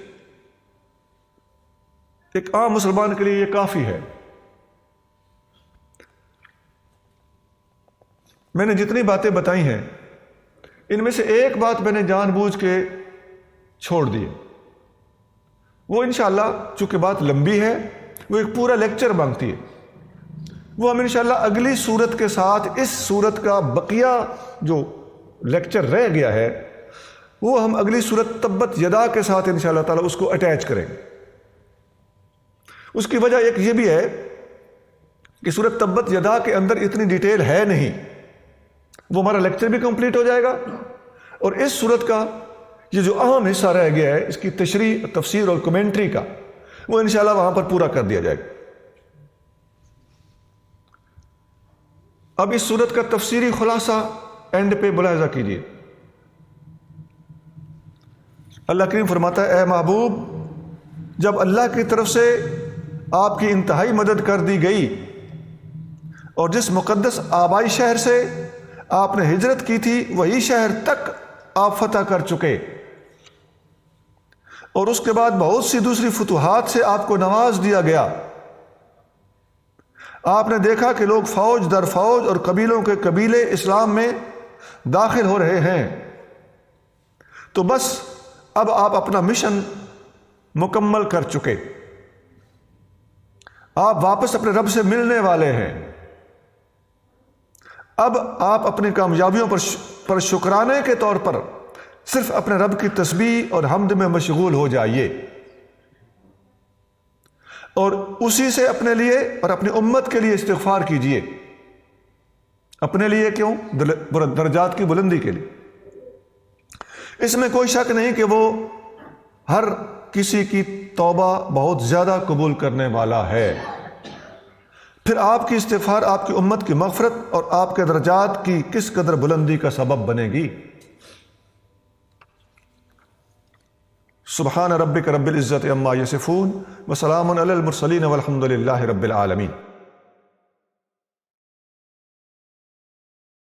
ایک عام مسلمان کے لیے یہ کافی ہے. میں نے جتنی باتیں بتائی ہیں ان میں سے ایک بات میں نے جان بوجھ کے چھوڑ دی ہے. وہ انشاءاللہ چونکہ بات لمبی ہے، وہ ایک پورا لیکچر مانگتی ہے. وہ ہم انشاءاللہ اگلی صورت کے ساتھ اس صورت کا بقیہ جو لیکچر رہ گیا ہے وہ ہم اگلی صورت تبت یدا کے ساتھ انشاءاللہ تعالیٰ اس کو اٹیچ کریں گے. اس کی وجہ ایک یہ بھی ہے کہ صورت تبت یدا کے اندر اتنی ڈیٹیل ہے نہیں، وہ ہمارا لیکچر بھی کمپلیٹ ہو جائے گا، اور اس صورت کا یہ جو اہم حصہ رہ گیا ہے اس کی تشریح تفسیر اور کمنٹری کا، وہ انشاءاللہ وہاں پر پورا کر دیا جائے گا. اب اس صورت کا تفسیری خلاصہ اینڈ پہ ملاحظہ کیجیے. اللہ کریم فرماتا ہے اے محبوب، جب اللہ کی طرف سے آپ کی انتہائی مدد کر دی گئی اور جس مقدس آبائی شہر سے آپ نے ہجرت کی تھی وہی شہر تک آپ فتح کر چکے، اور اس کے بعد بہت سی دوسری فتوحات سے آپ کو نواز دیا گیا. آپ نے دیکھا کہ لوگ فوج در فوج اور قبیلوں کے قبیلے اسلام میں داخل ہو رہے ہیں، تو بس اب آپ اپنا مشن مکمل کر چکے، آپ واپس اپنے رب سے ملنے والے ہیں. اب آپ اپنی کامیابیوں پر شکرانے کے طور پر صرف اپنے رب کی تسبیح اور حمد میں مشغول ہو جائیے، اور اسی سے اپنے لیے اور اپنی امت کے لیے استغفار کیجیے. اپنے لیے کیوں؟ درجات کی بلندی کے لیے. اس میں کوئی شک نہیں کہ وہ ہر کسی کی توبہ بہت زیادہ قبول کرنے والا ہے. پھر آپ کی استغفار آپ کی امت کی مغفرت اور آپ کے درجات کی کس قدر بلندی کا سبب بنے گی. سبحان ربک رب العزت عما یصفون وسلام علی المرسلین والحمد للہ رب العالمین.